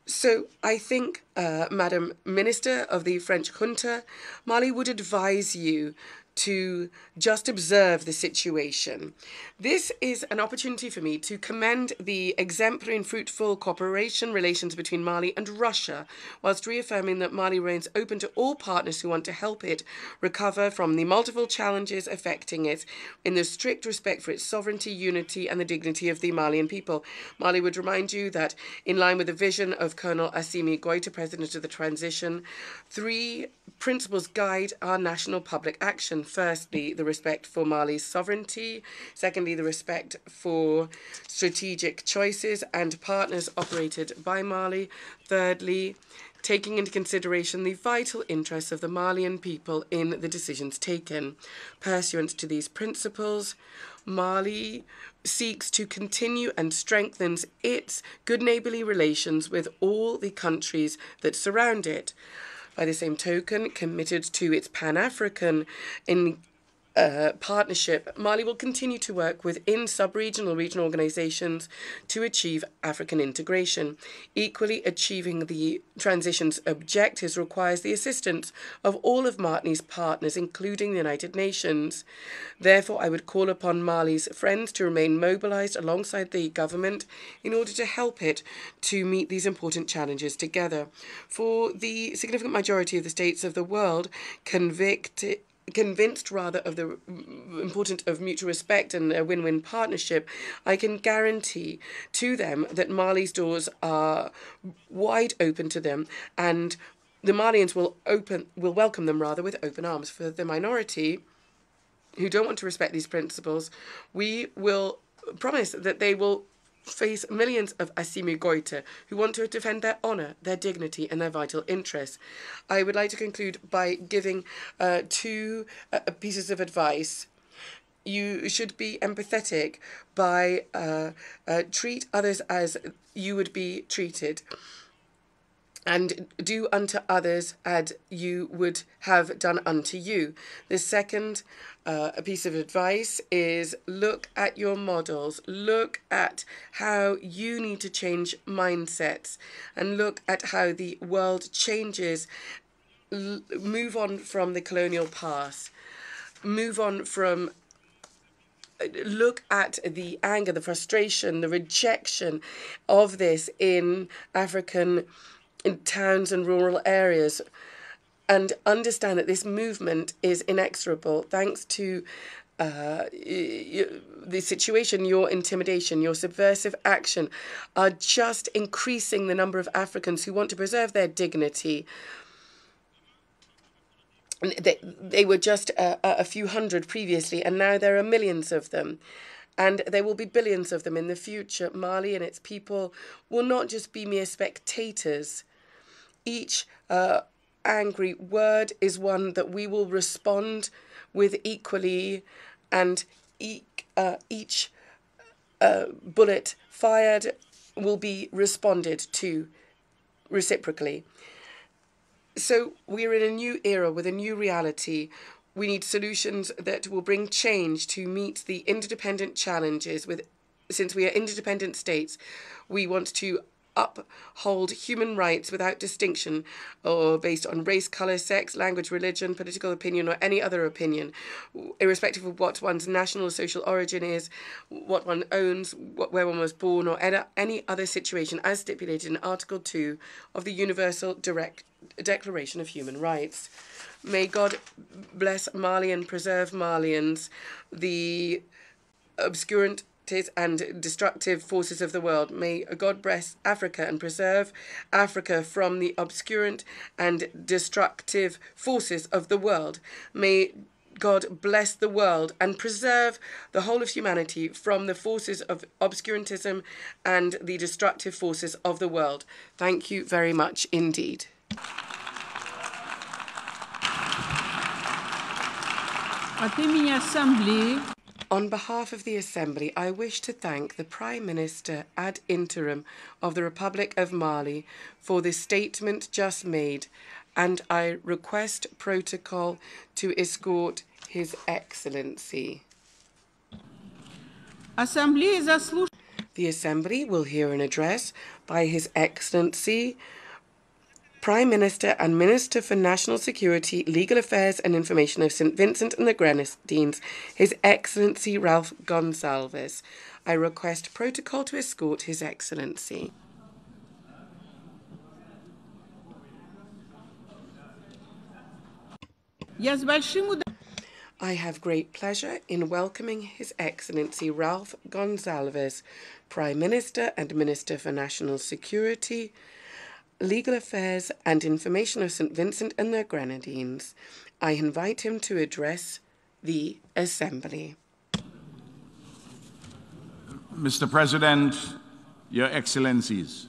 So I think, Madam Minister of the French junta, Mali would advise you to just observe the situation. This is an opportunity for me to commend the exemplary and fruitful cooperation relations between Mali and Russia, whilst reaffirming that Mali remains open to all partners who want to help it recover from the multiple challenges affecting it in the strict respect for its sovereignty, unity, and the dignity of the Malian people. Mali would remind you that, in line with the vision of Colonel Assimi Goïta, President of the Transition, 3 principles guide our national public action. Firstly, the respect for Mali's sovereignty. Secondly, the respect for strategic choices and partners operated by Mali. Thirdly, taking into consideration the vital interests of the Malian people in the decisions taken. Pursuant to these principles, Mali seeks to continue and strengthens its good neighbourly relations with all the countries that surround it. By the same token, committed to its Pan-African partnership, Mali will continue to work within sub-regional regional organizations to achieve African integration. Equally, achieving the transition's objectives requires the assistance of all of Mali's partners, including the United Nations. Therefore, I would call upon Mali's friends to remain mobilized alongside the government in order to help it to meet these important challenges together. For the significant majority of the states of the world, convinced rather of the importance of mutual respect and a win-win partnership, I can guarantee to them that Mali's doors are wide open to them, and the Malians will welcome them rather with open arms. For the minority who don't want to respect these principles, we will promise that they will face millions of Assimi Goïta who want to defend their honour, their dignity, and their vital interests. I would like to conclude by giving 2 pieces of advice. You should be empathetic by treat others as you would be treated, and do unto others as you would have done unto you. The second a piece of advice is look at your models, look at how you need to change mindsets, and look at how the world changes. Move on from the colonial past, move on from look at the anger, the frustration, the rejection of this in African towns and rural areas, and understand that this movement is inexorable thanks to the situation, your intimidation, your subversive action are just increasing the number of Africans who want to preserve their dignity. They were just a few hundred previously, and now there are millions of them. And there will be billions of them in the future. Mali and its people will not just be mere spectators. Each angry word is one that we will respond with equally, and each bullet fired will be responded to reciprocally. So we're in a new era with a new reality. We need solutions that will bring change to meet the interdependent challenges. Since we are interdependent states, we want to uphold human rights without distinction or based on race, colour, sex, language, religion, political opinion, or any other opinion, irrespective of what one's national or social origin is, what one owns, where one was born, or any other situation as stipulated in Article 2 of the Universal Declaration of Human Rights. May God bless Mali and preserve Malians, the obscurant and destructive forces of the world. May God bless Africa and preserve Africa from the obscurant and destructive forces of the world. May God bless the world and preserve the whole of humanity from the forces of obscurantism and the destructive forces of the world. Thank you very much indeed. On behalf of the Assembly, I wish to thank the Prime Minister ad interim of the Republic of Mali for the statement just made, and I request protocol to escort His Excellency. The Assembly will hear an address by His Excellency, Prime Minister and Minister for National Security, Legal Affairs and Information of St. Vincent and the Grenadines, His Excellency Ralph Gonsalves. I request protocol to escort His Excellency. I have great pleasure in welcoming His Excellency Ralph Gonsalves, Prime Minister and Minister for National Security, Legal Affairs and Information of St. Vincent and the Grenadines. I invite him to address the Assembly. Mr. President, Your Excellencies,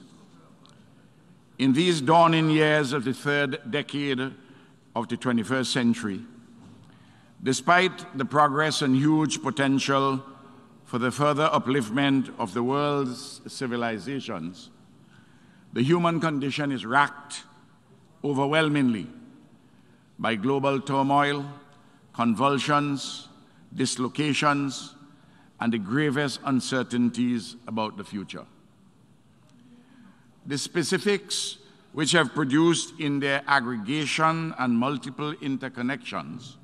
in these dawning years of the third decade of the 21st century, despite the progress and huge potential for the further upliftment of the world's civilizations, the human condition is racked overwhelmingly by global turmoil, convulsions, dislocations, and the gravest uncertainties about the future. The specifics which have produced in their aggregation and multiple interconnections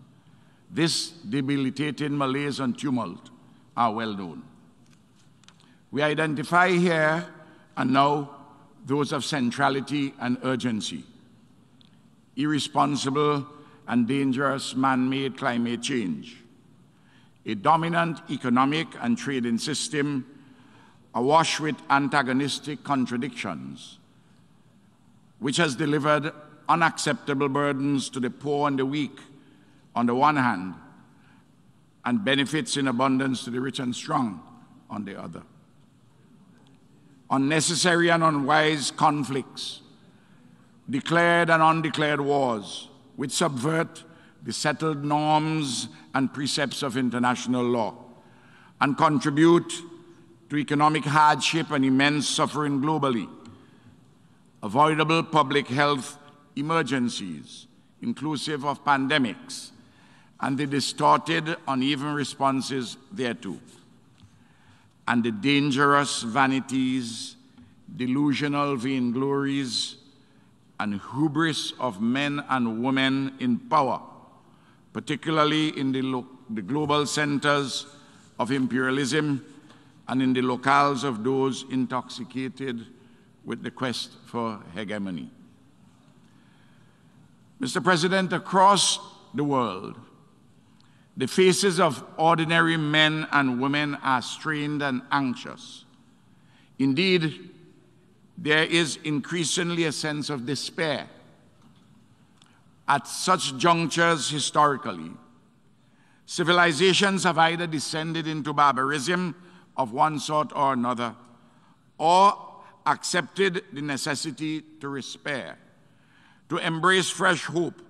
this debilitating malaise and tumult are well known. We identify here and now those of centrality and urgency: irresponsible and dangerous man-made climate change, a dominant economic and trading system awash with antagonistic contradictions, which has delivered unacceptable burdens to the poor and the weak on the one hand, and benefits in abundance to the rich and strong on the other. Unnecessary and unwise conflicts, declared and undeclared wars, which subvert the settled norms and precepts of international law and contribute to economic hardship and immense suffering globally. Avoidable public health emergencies, inclusive of pandemics, and the distorted, uneven responses thereto, and the dangerous vanities, delusional vainglories, and hubris of men and women in power, particularly in the global centers of imperialism and in the locales of those intoxicated with the quest for hegemony. Mr. President, across the world, The faces of ordinary men and women are strained and anxious. Indeed, there is increasingly a sense of despair. At such junctures historically, civilizations have either descended into barbarism of one sort or another, or accepted the necessity to despair, to embrace fresh hope,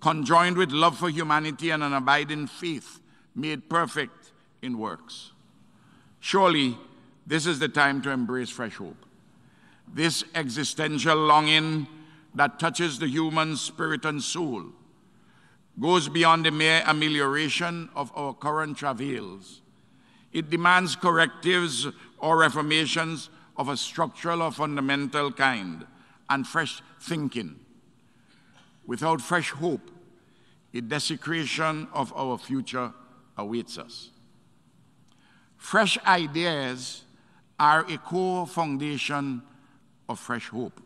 conjoined with love for humanity and an abiding faith made perfect in works. Surely, this is the time to embrace fresh hope. This existential longing that touches the human spirit and soul goes beyond the mere amelioration of our current travails. It demands correctives or reformations of a structural or fundamental kind and fresh thinking. Without fresh hope, a desecration of our future awaits us. Fresh ideas are a core foundation of fresh hope.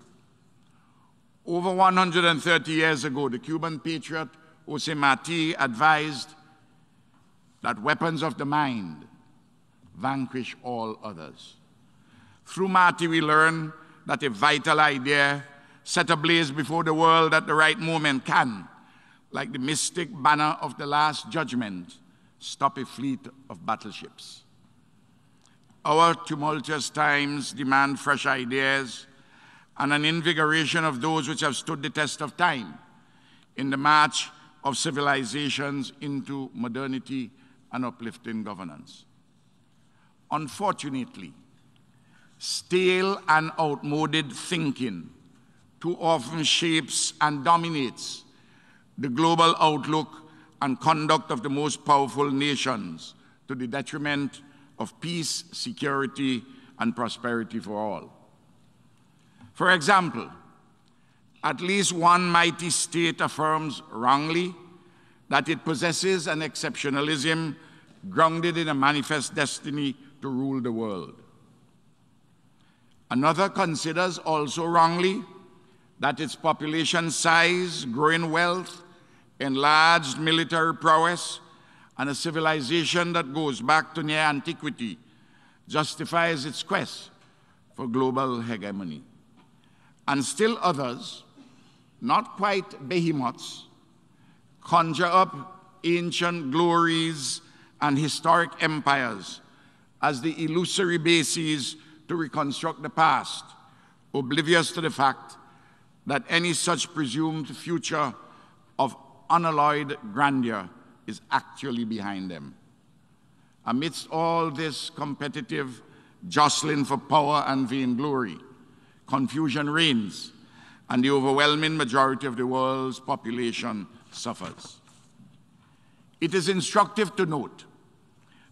Over 130 years ago, the Cuban patriot José Martí advised that weapons of the mind vanquish all others. Through Martí, we learn that a vital idea set ablaze before the world at the right moment can, like the mystic banner of the Last Judgment, stop a fleet of battleships. Our tumultuous times demand fresh ideas and an invigoration of those which have stood the test of time in the march of civilizations into modernity and uplifting governance. Unfortunately, stale and outmoded thinking too often shapes and dominates the global outlook and conduct of the most powerful nations to the detriment of peace, security, and prosperity for all. For example, at least one mighty state affirms wrongly that it possesses an exceptionalism grounded in a manifest destiny to rule the world. Another considers also wrongly that its population size, growing wealth, enlarged military prowess, and a civilization that goes back to near antiquity justifies its quest for global hegemony. And still others, not quite behemoths, conjure up ancient glories and historic empires as the illusory bases to reconstruct the past, oblivious to the fact that any such presumed future of unalloyed grandeur is actually behind them. Amidst all this competitive jostling for power and vainglory, confusion reigns, and the overwhelming majority of the world's population suffers. It is instructive to note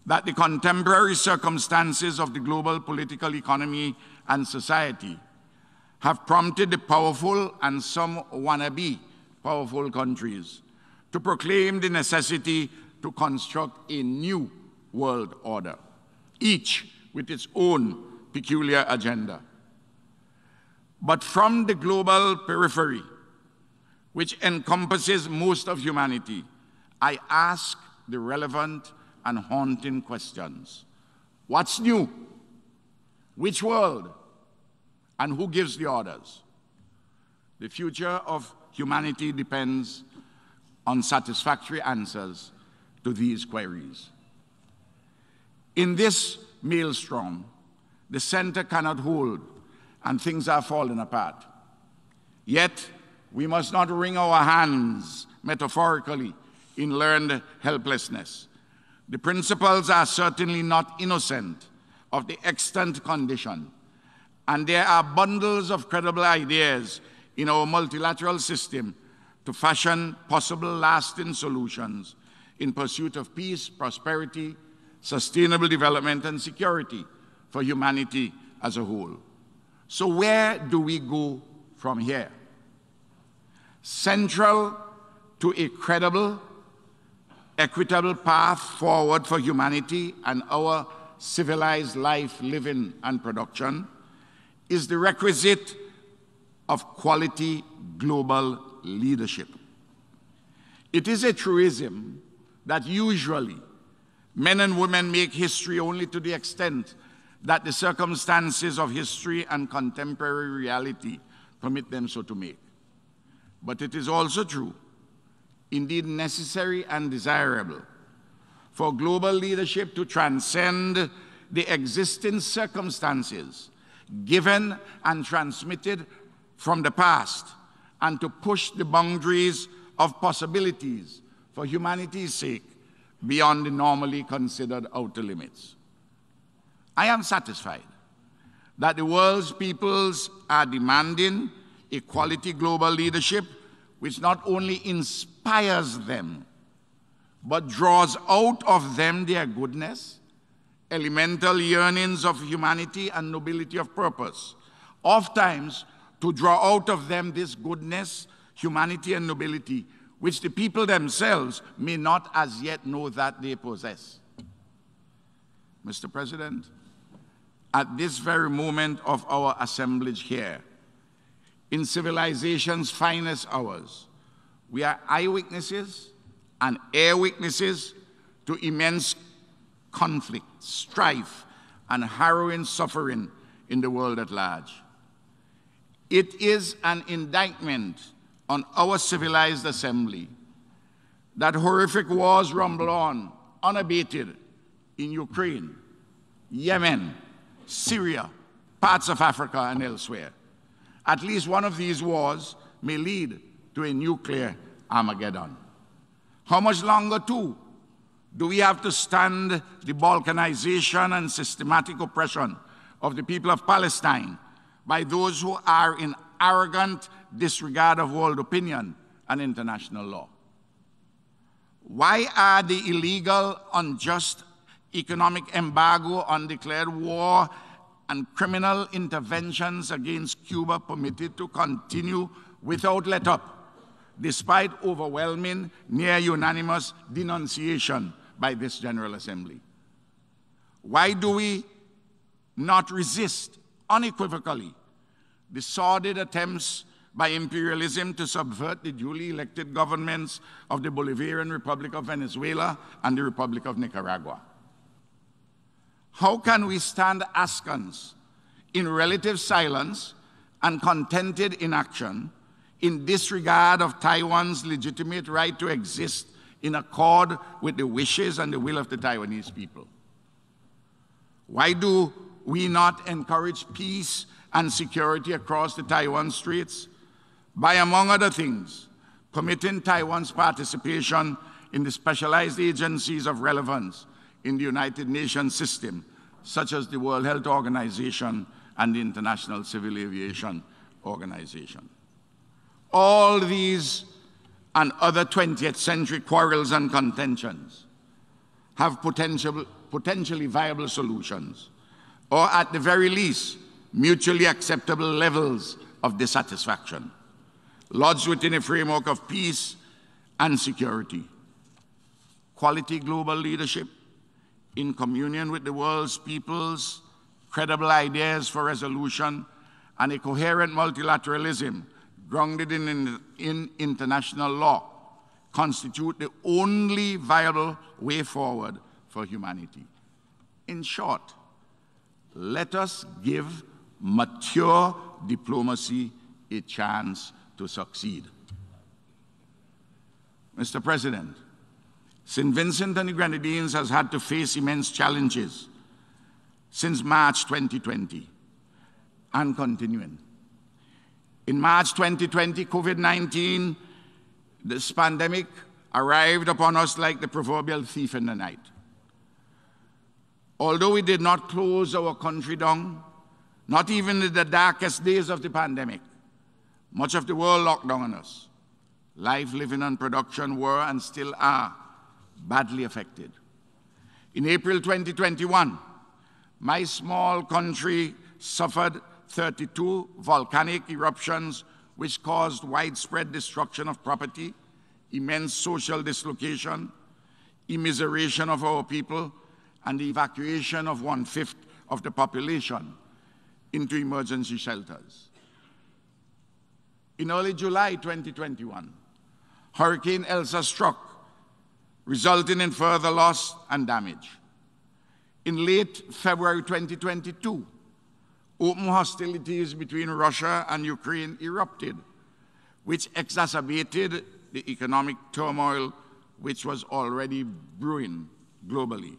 that the contemporary circumstances of the global political economy and society have prompted the powerful and some wannabe powerful countries to proclaim the necessity to construct a new world order, each with its own peculiar agenda. But from the global periphery, which encompasses most of humanity, I ask the relevant and haunting questions. What's new? Which world? And who gives the orders? The future of humanity depends on satisfactory answers to these queries. In this maelstrom, the center cannot hold, and things are falling apart. Yet, we must not wring our hands, metaphorically, in learned helplessness. The principles are certainly not innocent of the extant condition, and there are bundles of credible ideas in our multilateral system to fashion possible lasting solutions in pursuit of peace, prosperity, sustainable development, and security for humanity as a whole. So where do we go from here? Central to a credible, equitable path forward for humanity and our civilized life, living, and production is the requisite of quality global leadership. It is a truism that usually men and women make history only to the extent that the circumstances of history and contemporary reality permit them so to make. But it is also true, indeed necessary and desirable, for global leadership to transcend the existing circumstances given and transmitted from the past and to push the boundaries of possibilities for humanity's sake beyond the normally considered outer limits. I am satisfied that the world's peoples are demanding a quality global leadership which not only inspires them, but draws out of them their goodness, elemental yearnings of humanity and nobility of purpose, oftentimes to draw out of them this goodness, humanity, and nobility, which the people themselves may not as yet know that they possess. Mr. President, at this very moment of our assemblage here, in civilization's finest hours, we are eyewitnesses and air witnesses to immense conflict, strife, and harrowing suffering in the world at large. It is an indictment on our civilized assembly that horrific wars rumble on unabated in Ukraine, Yemen, Syria, parts of Africa, and elsewhere. At least one of these wars may lead to a nuclear Armageddon. How much longer, too, do we have to stand the balkanization and systematic oppression of the people of Palestine by those who are in arrogant disregard of world opinion and international law? Why are the illegal, unjust economic embargo, undeclared war, and criminal interventions against Cuba permitted to continue without let-up, despite overwhelming, near-unanimous denunciation by this General Assembly? Why do we not resist unequivocally the sordid attempts by imperialism to subvert the duly elected governments of the Bolivarian Republic of Venezuela and the Republic of Nicaragua? How can we stand askance in relative silence and contented inaction in disregard of Taiwan's legitimate right to exist in accord with the wishes and the will of the Taiwanese people? Why do we not encourage peace and security across the Taiwan Straits by, among other things, permitting Taiwan's participation in the specialized agencies of relevance in the United Nations system, such as the World Health Organization and the International Civil Aviation Organization? All these and other 20th century quarrels and contentions have potentially viable solutions, or at the very least, mutually acceptable levels of dissatisfaction, lodged within a framework of peace and security. Quality global leadership in communion with the world's peoples, credible ideas for resolution, and a coherent multilateralism grounded in international law constitute the only viable way forward for humanity. In short, let us give mature diplomacy a chance to succeed. Mr. President, St. Vincent and the Grenadines has had to face immense challenges since March 2020 and continuing. In March 2020, COVID-19, this pandemic arrived upon us like the proverbial thief in the night. Although we did not close our country down, not even in the darkest days of the pandemic, much of the world locked down on us. Life, living, and production were and still are badly affected. In April 2021, my small country suffered 32 volcanic eruptions which caused widespread destruction of property, immense social dislocation, immiseration of our people, and the evacuation of 1/5 of the population into emergency shelters. In early July 2021, Hurricane Elsa struck resulting in further loss and damage. In late February 2022, open hostilities between Russia and Ukraine erupted, which exacerbated the economic turmoil which was already brewing globally.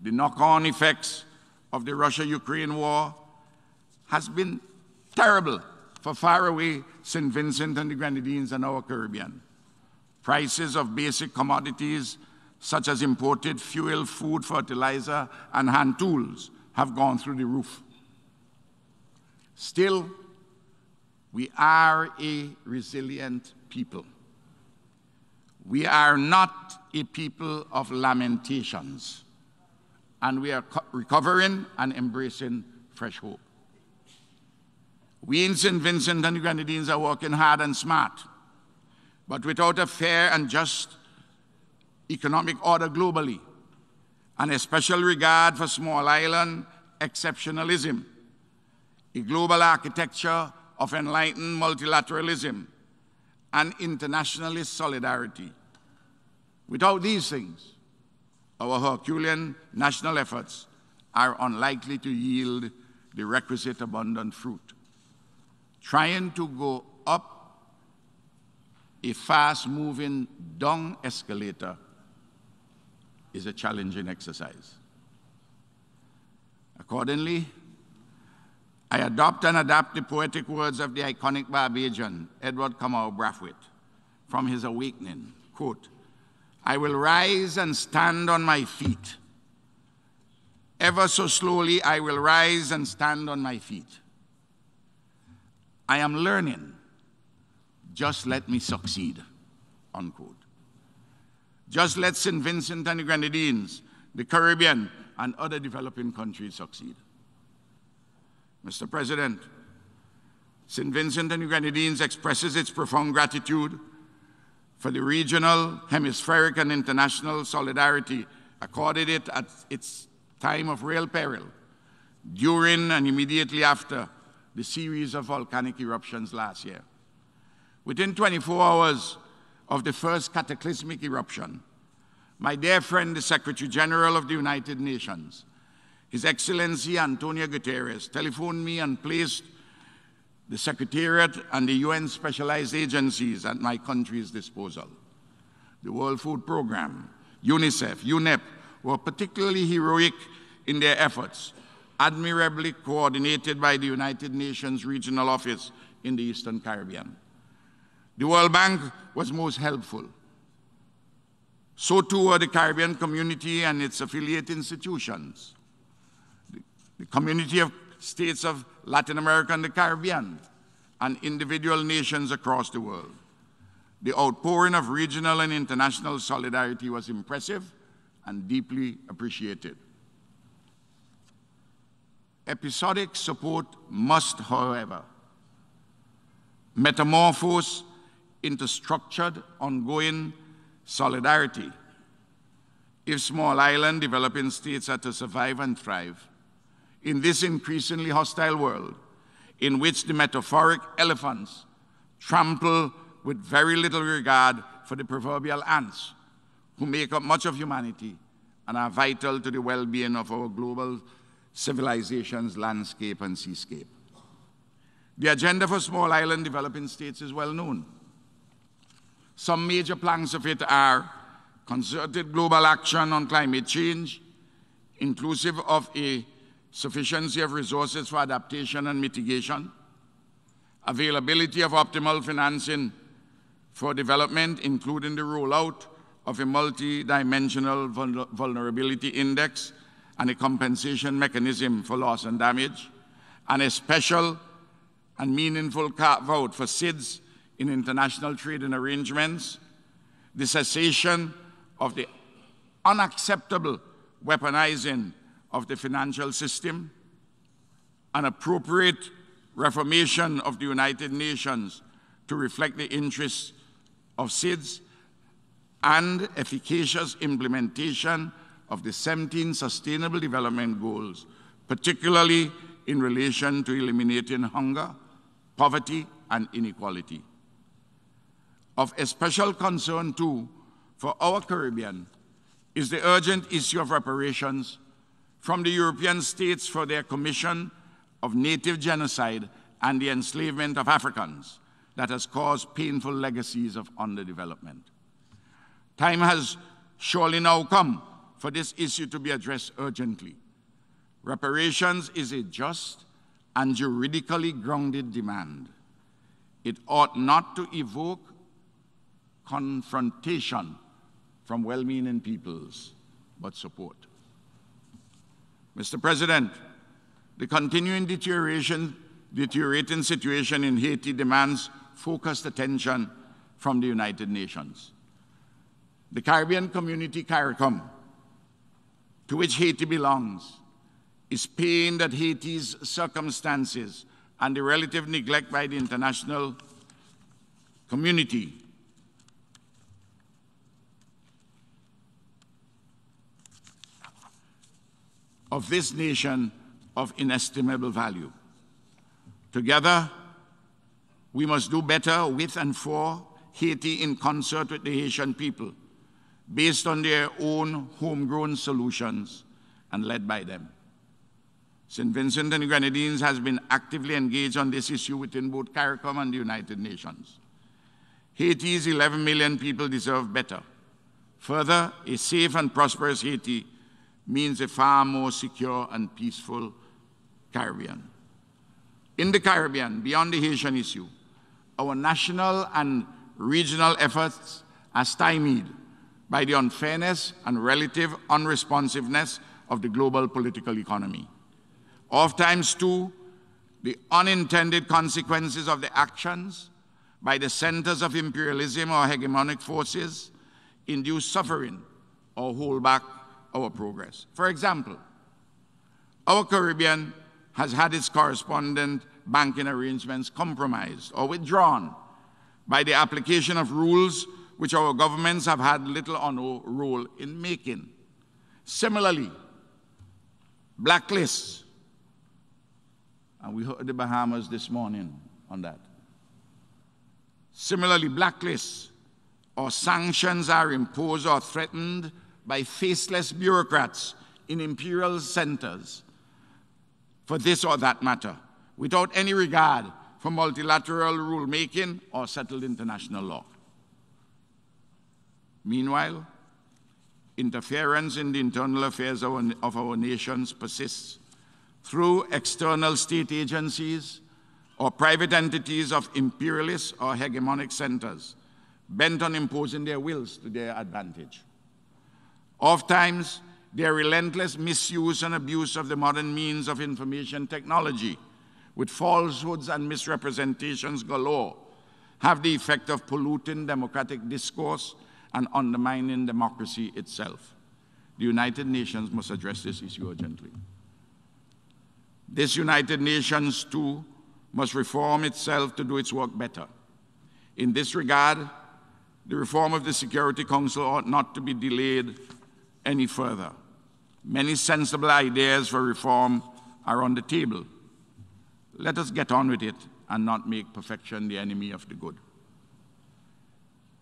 The knock-on effects of the Russia-Ukraine war has been terrible for faraway St. Vincent and the Grenadines and our Caribbean. Prices of basic commodities such as imported fuel, food, fertilizer, and hand tools have gone through the roof. Still, we are a resilient people. We are not a people of lamentations, and we are recovering and embracing fresh hope. We in St. Vincent and the Grenadines are working hard and smart, but without a fair and just economic order globally, and a special regard for small island exceptionalism, a global architecture of enlightened multilateralism and internationalist solidarity. Without these things, our Herculean national efforts are unlikely to yield the requisite abundant fruit. Trying to go up a fast-moving down escalator is a challenging exercise. Accordingly, I adopt and adapt the poetic words of the iconic Barbadian, Edward Kamau Brathwaite, from his Awakening, quote, "I will rise and stand on my feet. Ever so slowly, I will rise and stand on my feet. I am learning. Just let me succeed," unquote. Just let St. Vincent and the Grenadines, the Caribbean, and other developing countries succeed. Mr. President, St. Vincent and the Grenadines expresses its profound gratitude for the regional, hemispheric, and international solidarity accorded it at its time of real peril, during and immediately after the series of volcanic eruptions last year. Within 24 hours of the first cataclysmic eruption, my dear friend, the Secretary General of the United Nations, His Excellency Antonio Guterres, telephoned me and placed the Secretariat and the UN specialized agencies at my country's disposal. The World Food Programme, UNICEF, UNEP were particularly heroic in their efforts, admirably coordinated by the United Nations Regional Office in the Eastern Caribbean. The World Bank was most helpful. So too were the Caribbean community and its affiliate institutions, the Community of States of Latin America and the Caribbean, and individual nations across the world. The outpouring of regional and international solidarity was impressive and deeply appreciated. Episodic support must, however, metamorphose into structured, ongoing solidarity if small island developing states are to survive and thrive in this increasingly hostile world in which the metaphoric elephants trample with very little regard for the proverbial ants who make up much of humanity and are vital to the well-being of our global civilization's landscape and seascape. The agenda for small island developing states is well known. Some major planks of it are concerted global action on climate change, inclusive of a sufficiency of resources for adaptation and mitigation, availability of optimal financing for development, including the rollout of a multi-dimensional vulnerability index and a compensation mechanism for loss and damage, and a special and meaningful carve-out for SIDS in international trading arrangements, the cessation of the unacceptable weaponizing of the financial system, an appropriate reformation of the United Nations to reflect the interests of SIDS, and efficacious implementation of the 17 Sustainable Development Goals, particularly in relation to eliminating hunger, poverty, and inequality. Of especial concern, too, for our Caribbean is the urgent issue of reparations from the European states for their commission of native genocide and the enslavement of Africans that has caused painful legacies of underdevelopment. Time has surely now come for this issue to be addressed urgently. Reparations is a just and juridically grounded demand. It ought not to evoke confrontation from well-meaning peoples, but support. Mr. President, the continuing deteriorating situation in Haiti demands focused attention from the United Nations. The Caribbean Community CARICOM, to which Haiti belongs, is pained at Haiti's circumstances and the relative neglect by the international community of this nation of inestimable value. Together, we must do better with and for Haiti in concert with the Haitian people, based on their own homegrown solutions and led by them. St. Vincent and the Grenadines has been actively engaged on this issue within both CARICOM and the United Nations. Haiti's 11 million people deserve better. Further, a safe and prosperous Haiti means a far more secure and peaceful Caribbean. In the Caribbean, beyond the Haitian issue, our national and regional efforts are stymied by the unfairness and relative unresponsiveness of the global political economy. Oftentimes, too, the unintended consequences of the actions by the centers of imperialism or hegemonic forces induce suffering or hold back our progress. For example, our Caribbean has had its correspondent banking arrangements compromised or withdrawn by the application of rules which our governments have had little or no role in making. Similarly, blacklists, and we heard the Bahamas this morning on that. Similarly, blacklists or sanctions are imposed or threatened by faceless bureaucrats in imperial centers for this or that matter, without any regard for multilateral rulemaking or settled international law. Meanwhile, interference in the internal affairs of our nations persists through external state agencies or private entities of imperialist or hegemonic centers bent on imposing their wills to their advantage. Oftentimes, their relentless misuse and abuse of the modern means of information technology, with falsehoods and misrepresentations galore, have the effect of polluting democratic discourse and undermining democracy itself. The United Nations must address this issue urgently. This United Nations, too, must reform itself to do its work better. In this regard, the reform of the Security Council ought not to be delayed any further. Many sensible ideas for reform are on the table. Let us get on with it and not make perfection the enemy of the good.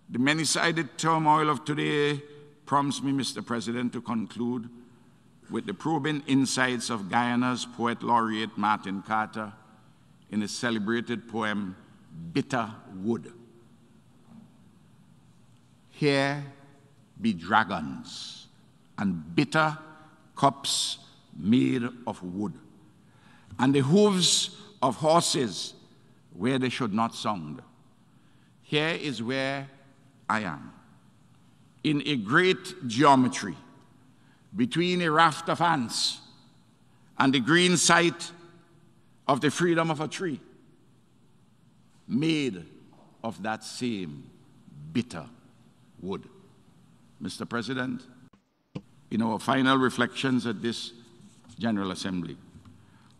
The many-sided turmoil of today prompts me, Mr. President, to conclude with the probing insights of Guyana's poet laureate Martin Carter in his celebrated poem, Bitter Wood. Here be dragons and bitter cups made of wood, and the hooves of horses where they should not sound. Here is where I am, in a great geometry, between a raft of ants and the green sight of the freedom of a tree, made of that same bitter wood. Mr. President, in our final reflections at this General Assembly,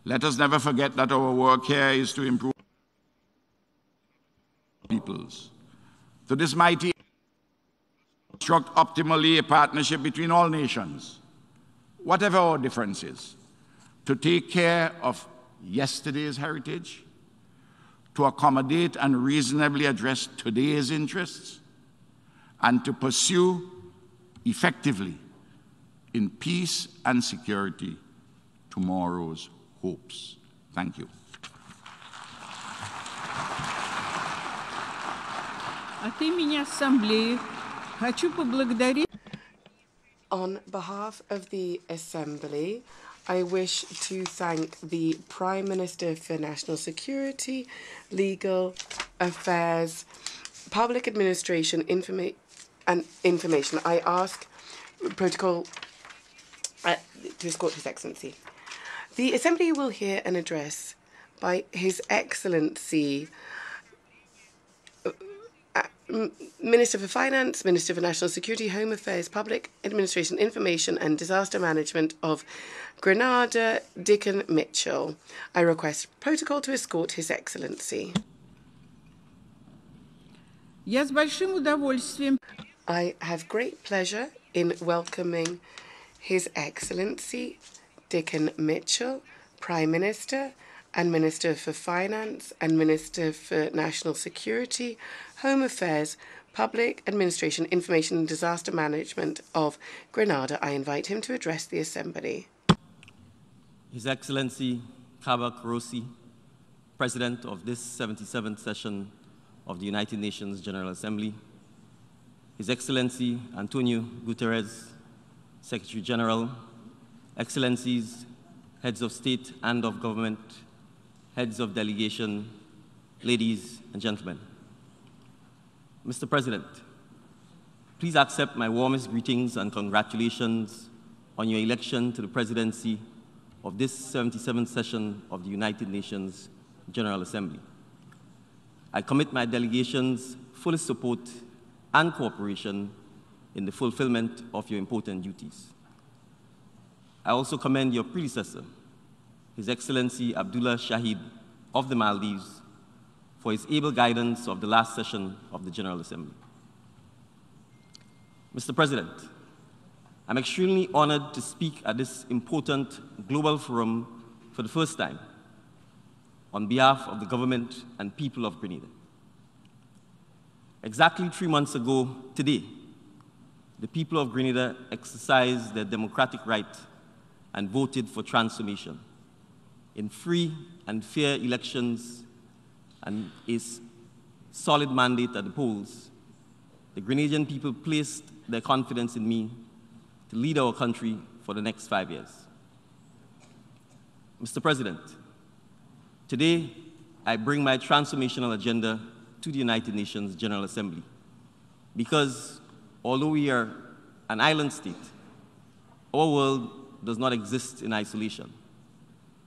let us never forget that our work here is to improve peoples. To this mighty construct optimally a partnership between all nations, whatever our differences, to take care of yesterday's heritage, to accommodate and reasonably address today's interests, and to pursue effectively in peace and security tomorrow's hopes. Thank you. От имени Ассамблеи хочу поблагодарить. On behalf of the Assembly, I wish to thank the Prime Minister for National Security, Legal Affairs, Public Administration, and Information. I ask protocol to escort His Excellency. The Assembly will hear an address by His Excellency Minister for Finance, Minister for National Security, Home Affairs, Public Administration, Information and Disaster Management of Grenada, Dickon Mitchell. I request protocol to escort His Excellency. Я с большим удовольствием. I have great pleasure in welcoming His Excellency Dickon Mitchell, Prime Minister and Minister for Finance and Minister for National Security, Home Affairs, Public Administration, Information and Disaster Management of Grenada. I invite him to address the Assembly. His Excellency Kaba Kurosi, President of this 77th session of the United Nations General Assembly, His Excellency Antonio Guterres, Secretary General, Excellencies, Heads of State and of Government, Heads of Delegation, ladies and gentlemen. Mr. President, please accept my warmest greetings and congratulations on your election to the presidency of this 77th session of the United Nations General Assembly. I commit my delegation's full support and cooperation in the fulfillment of your important duties. I also commend your predecessor, His Excellency Abdullah Shahid of the Maldives, for his able guidance of the last session of the General Assembly. Mr. President, I'm extremely honored to speak at this important global forum for the first time on behalf of the government and people of Grenada. Exactly 3 months ago today, the people of Grenada exercised their democratic right and voted for transformation in free and fair elections and a solid mandate at the polls. The Grenadian people placed their confidence in me to lead our country for the next 5 years. Mr. President, today I bring my transformational agenda to the United Nations General Assembly because although we are an island state, our world does not exist in isolation.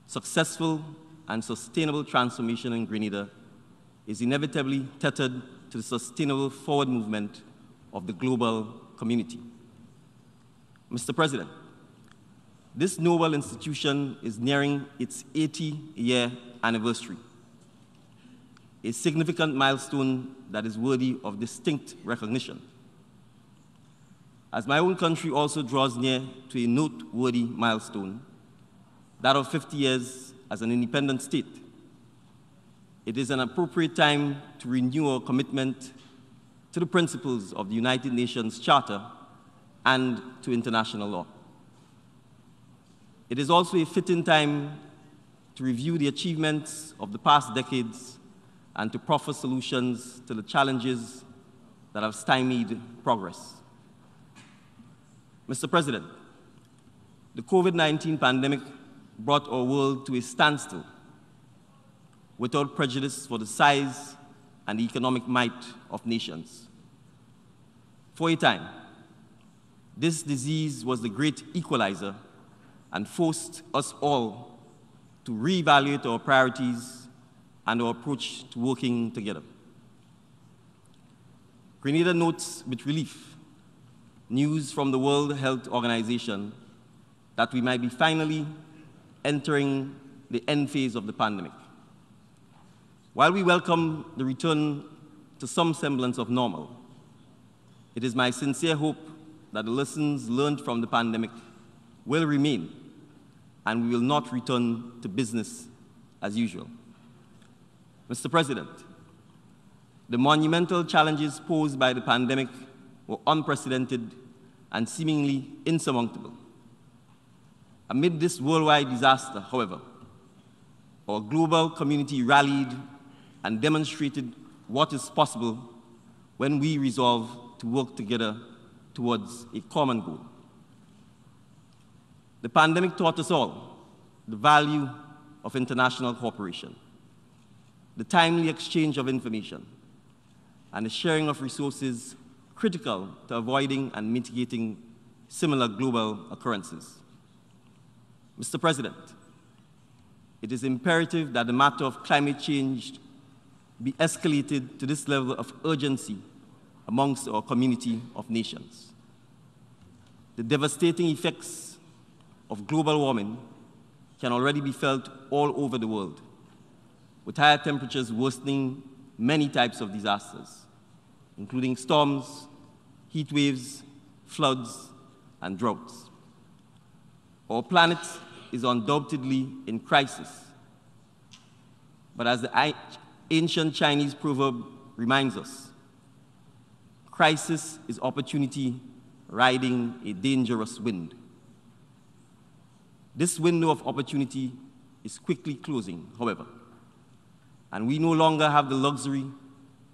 Successful and sustainable transformation in Grenada is inevitably tethered to the sustainable forward movement of the global community. Mr. President, this noble institution is nearing its 80-year anniversary, a significant milestone that is worthy of distinct recognition. As my own country also draws near to a noteworthy milestone, that of 50 years as an independent state, it is an appropriate time to renew our commitment to the principles of the United Nations Charter and to international law. It is also a fitting time to review the achievements of the past decades and to proffer solutions to the challenges that have stymied progress. Mr. President, the COVID-19 pandemic brought our world to a standstill without prejudice for the size and the economic might of nations. For a time, this disease was the great equalizer and forced us all to reevaluate our priorities and our approach to working together. Grenada notes with relief news from the World Health Organization that we might be finally entering the end phase of the pandemic. While we welcome the return to some semblance of normal, it is my sincere hope that the lessons learned from the pandemic will remain and we will not return to business as usual. Mr. President, the monumental challenges posed by the pandemic were unprecedented and seemingly insurmountable. Amid this worldwide disaster, however, our global community rallied and demonstrated what is possible when we resolve to work together towards a common goal. The pandemic taught us all the value of international cooperation, the timely exchange of information, and the sharing of resources critical to avoiding and mitigating similar global occurrences. Mr. President, it is imperative that the matter of climate change be escalated to this level of urgency amongst our community of nations. The devastating effects of global warming can already be felt all over the world, with higher temperatures worsening many types of disasters, including storms, heat waves, floods, and droughts. Our planet is undoubtedly in crisis, but as the ancient Chinese proverb reminds us, crisis is opportunity riding a dangerous wind. This window of opportunity is quickly closing, however, and we no longer have the luxury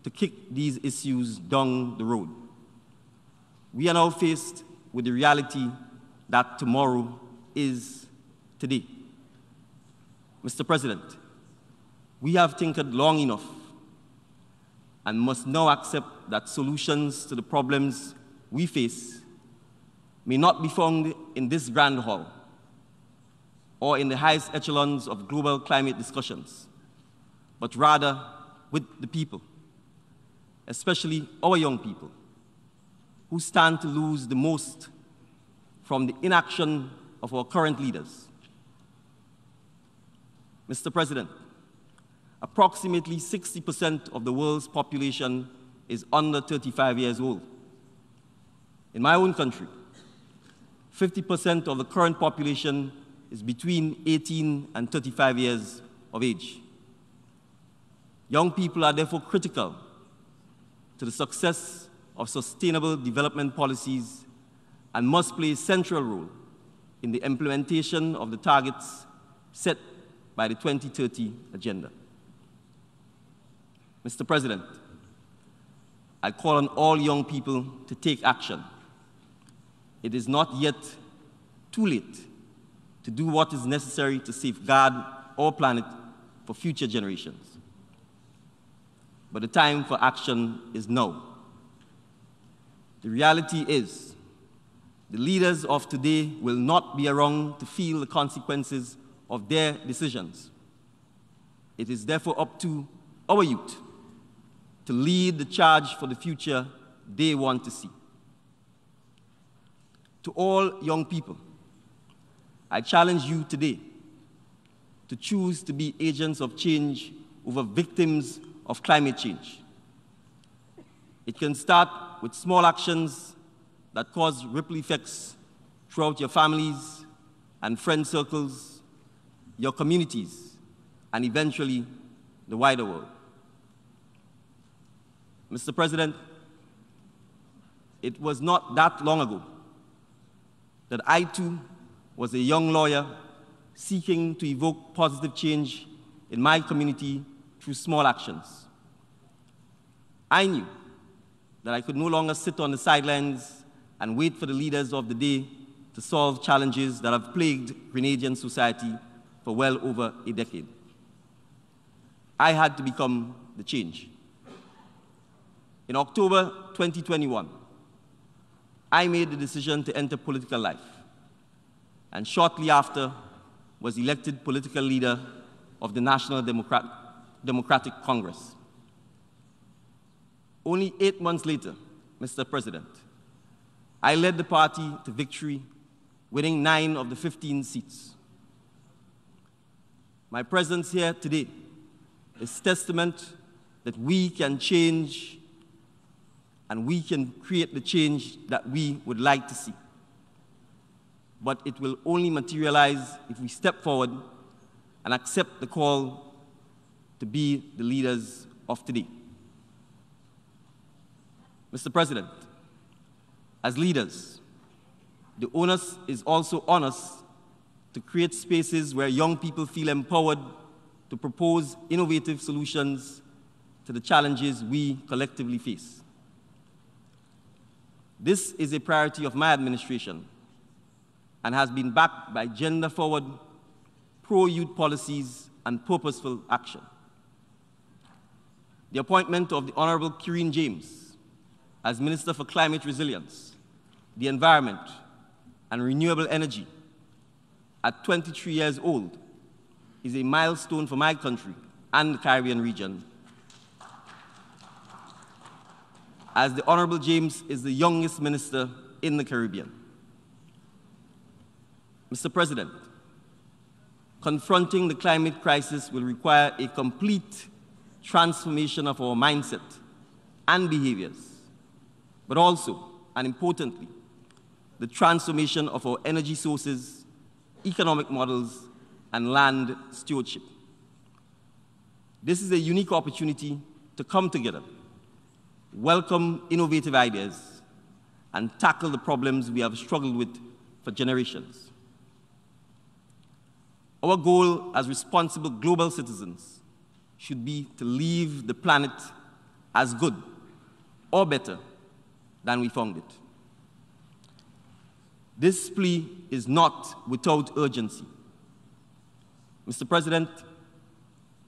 to kick these issues down the road. We are now faced with the reality that tomorrow is today. Mr. President, we have tinkered long enough and must now accept that solutions to the problems we face may not be found in this grand hall or in the highest echelons of global climate discussions, but rather with the people, especially our young people, who stand to lose the most from the inaction of our current leaders. Mr. President, approximately 60% of the world's population is under 35 years old. In my own country, 50% of the current population is between 18 and 35 years of age. Young people are therefore critical to the success of sustainable development policies and must play a central role in the implementation of the targets set by the 2030 Agenda. Mr. President, I call on all young people to take action. It is not yet too late to do what is necessary to safeguard our planet for future generations. But the time for action is now. The reality is, the leaders of today will not be around to feel the consequences of their decisions. It is therefore up to our youth to lead the charge for the future they want to see. To all young people, I challenge you today to choose to be agents of change over victims of climate change. It can start with small actions that cause ripple effects throughout your families and friend circles, your communities, and eventually the wider world. Mr. President, it was not that long ago that I too was a young lawyer seeking to evoke positive change in my community through small actions. I knew that I could no longer sit on the sidelines and wait for the leaders of the day to solve challenges that have plagued Grenadian society for well over a decade. I had to become the change. In October 2021, I made the decision to enter political life, and shortly after was elected political leader of the National Democratic Congress. Only 8 months later, Mr. President, I led the party to victory, winning 9 of the 15 seats. My presence here today is testament that we can change and we can create the change that we would like to see. But it will only materialize if we step forward and accept the call to be the leaders of today. Mr. President, As leaders, the onus is also on us to create spaces where young people feel empowered to propose innovative solutions to the challenges we collectively face. This is a priority of my administration and has been backed by gender-forward, pro-youth policies and purposeful action. The appointment of the Honorable Kireen James as Minister for Climate Resilience, the Environment, and Renewable Energy at 23 years old is a milestone for my country and the Caribbean region, as the Honorable James is the youngest minister in the Caribbean. Mr. President, confronting the climate crisis will require a complete transformation of our mindset and behaviors, but also, and importantly, the transformation of our energy sources, economic models, and land stewardship. This is a unique opportunity to come together, welcome innovative ideas, and tackle the problems we have struggled with for generations. Our goal as responsible global citizens should be to leave the planet as good or better than we found it. This plea is not without urgency. Mr. President,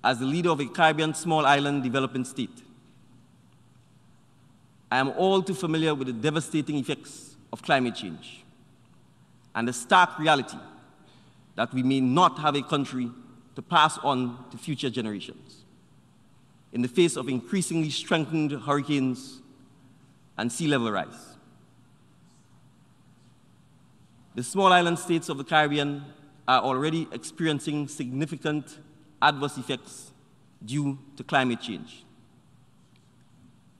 as the leader of a Caribbean small island developing state, I am all too familiar with the devastating effects of climate change and the stark reality that we may not have a country to pass on to future generations in the face of increasingly strengthened hurricanes and sea level rise. The small island states of the Caribbean are already experiencing significant adverse effects due to climate change.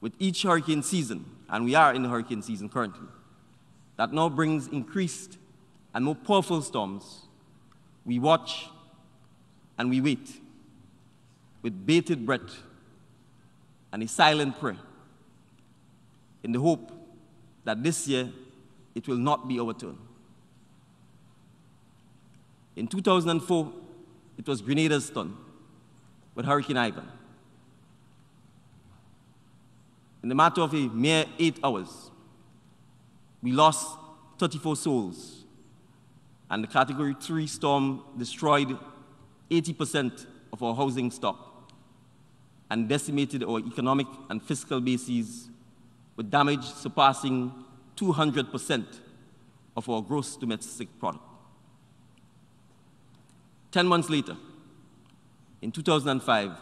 With each hurricane season, and we are in the hurricane season currently, that now brings increased and more powerful storms, we watch and we wait with bated breath and a silent prayer in the hope that this year it will not be our turn. In 2004, it was Grenada's turn with Hurricane Ivan. In the matter of a mere 8 hours, we lost 34 souls, and the Category 3 storm destroyed 80% of our housing stock and decimated our economic and fiscal bases with damage surpassing 200% of our gross domestic product. 10 months later, in 2005,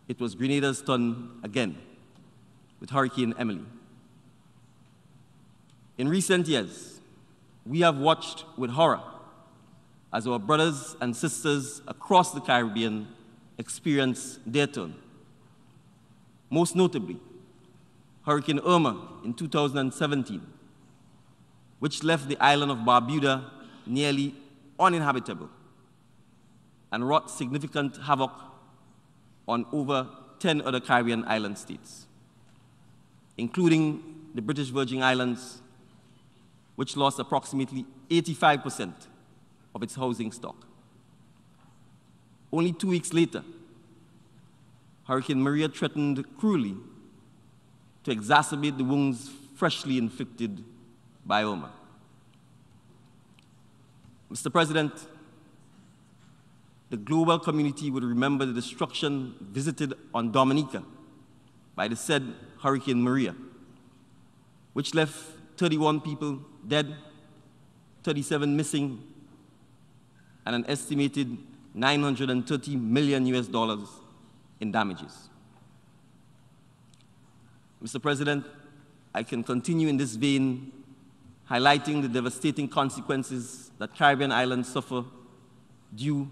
it was Grenada's turn again with Hurricane Emily. In recent years, we have watched with horror as our brothers and sisters across the Caribbean experience their turn. Most notably, Hurricane Irma in 2017, which left the island of Barbuda nearly uninhabitable and wrought significant havoc on over 10 other Caribbean island states, including the British Virgin Islands, which lost approximately 85% of its housing stock. Only 2 weeks later, Hurricane Maria threatened cruelly to exacerbate the wounds freshly inflicted by Irma. Mr. President, the global community would remember the destruction visited on Dominica by the said Hurricane Maria, which left 31 people dead, 37 missing, and an estimated $930 million in damages. Mr. President, I can continue in this vein, highlighting the devastating consequences that Caribbean islands suffer due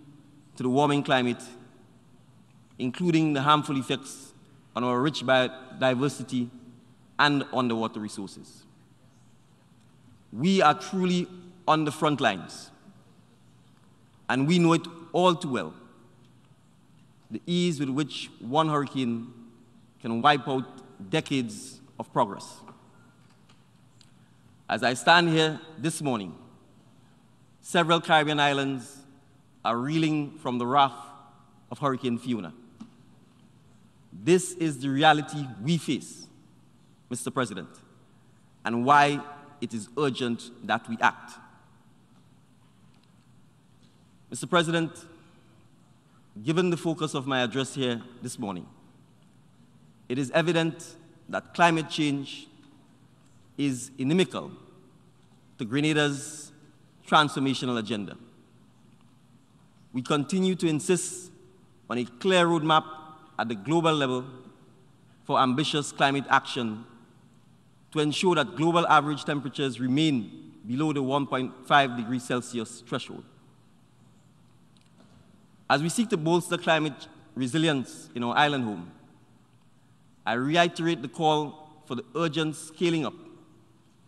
to the warming climate, including the harmful effects on our rich biodiversity and underwater resources. We are truly on the front lines, and we know it all too well, the ease with which one hurricane can wipe out decades of progress. As I stand here this morning, several Caribbean islands are reeling from the wrath of Hurricane Fiona. This is the reality we face, Mr. President, and why it is urgent that we act. Mr. President, given the focus of my address here this morning, it is evident that climate change is inimical to Grenada's transformational agenda. We continue to insist on a clear roadmap at the global level for ambitious climate action to ensure that global average temperatures remain below the 1.5 degrees Celsius threshold. As we seek to bolster climate resilience in our island home, I reiterate the call for the urgent scaling up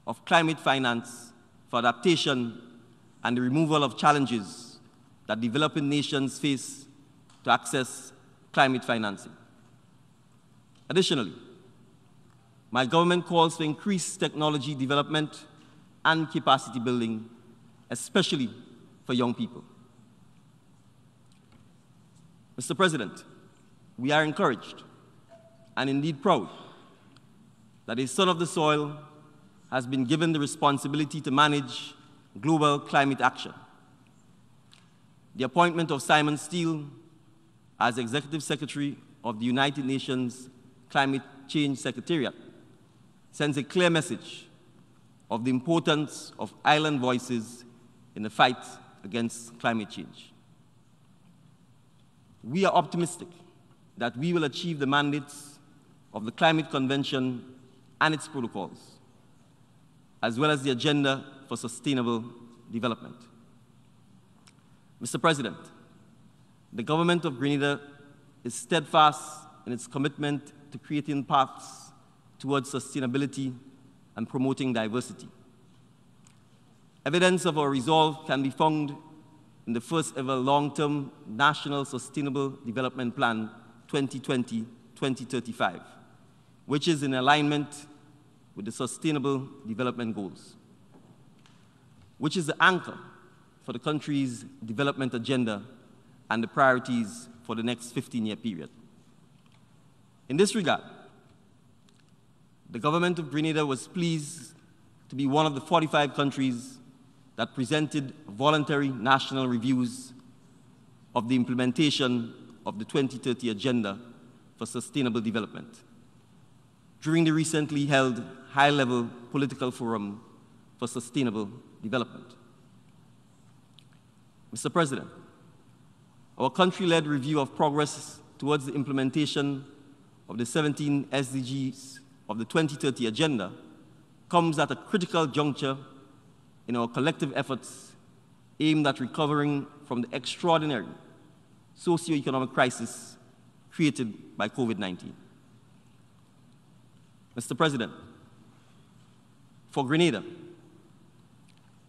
of climate finance for adaptation and the removal of challenges that developing nations face to access climate financing. Additionally, my government calls for increased technology development and capacity building, especially for young people. Mr. President, we are encouraged and indeed proud that a son of the soil has been given the responsibility to manage global climate action. The appointment of Simon Steele as Executive Secretary of the United Nations Climate Change Secretariat sends a clear message of the importance of island voices in the fight against climate change. We are optimistic that we will achieve the mandates of the Climate Convention and its protocols, as well as the Agenda for Sustainable Development. Mr. President, the government of Grenada is steadfast in its commitment to creating paths towards sustainability and promoting diversity. Evidence of our resolve can be found in the first ever long-term National Sustainable Development Plan 2020-2035, which is in alignment with the Sustainable Development Goals, which is the anchor for the country's development agenda and the priorities for the next 15-year period. In this regard, the government of Grenada was pleased to be one of the 45 countries that presented voluntary national reviews of the implementation of the 2030 Agenda for Sustainable Development during the recently held high-level political forum for sustainable development. Mr. President, our country-led review of progress towards the implementation of the 17 SDGs of the 2030 Agenda comes at a critical juncture in our collective efforts aimed at recovering from the extraordinary socio-economic crisis created by COVID-19. Mr. President, for Grenada,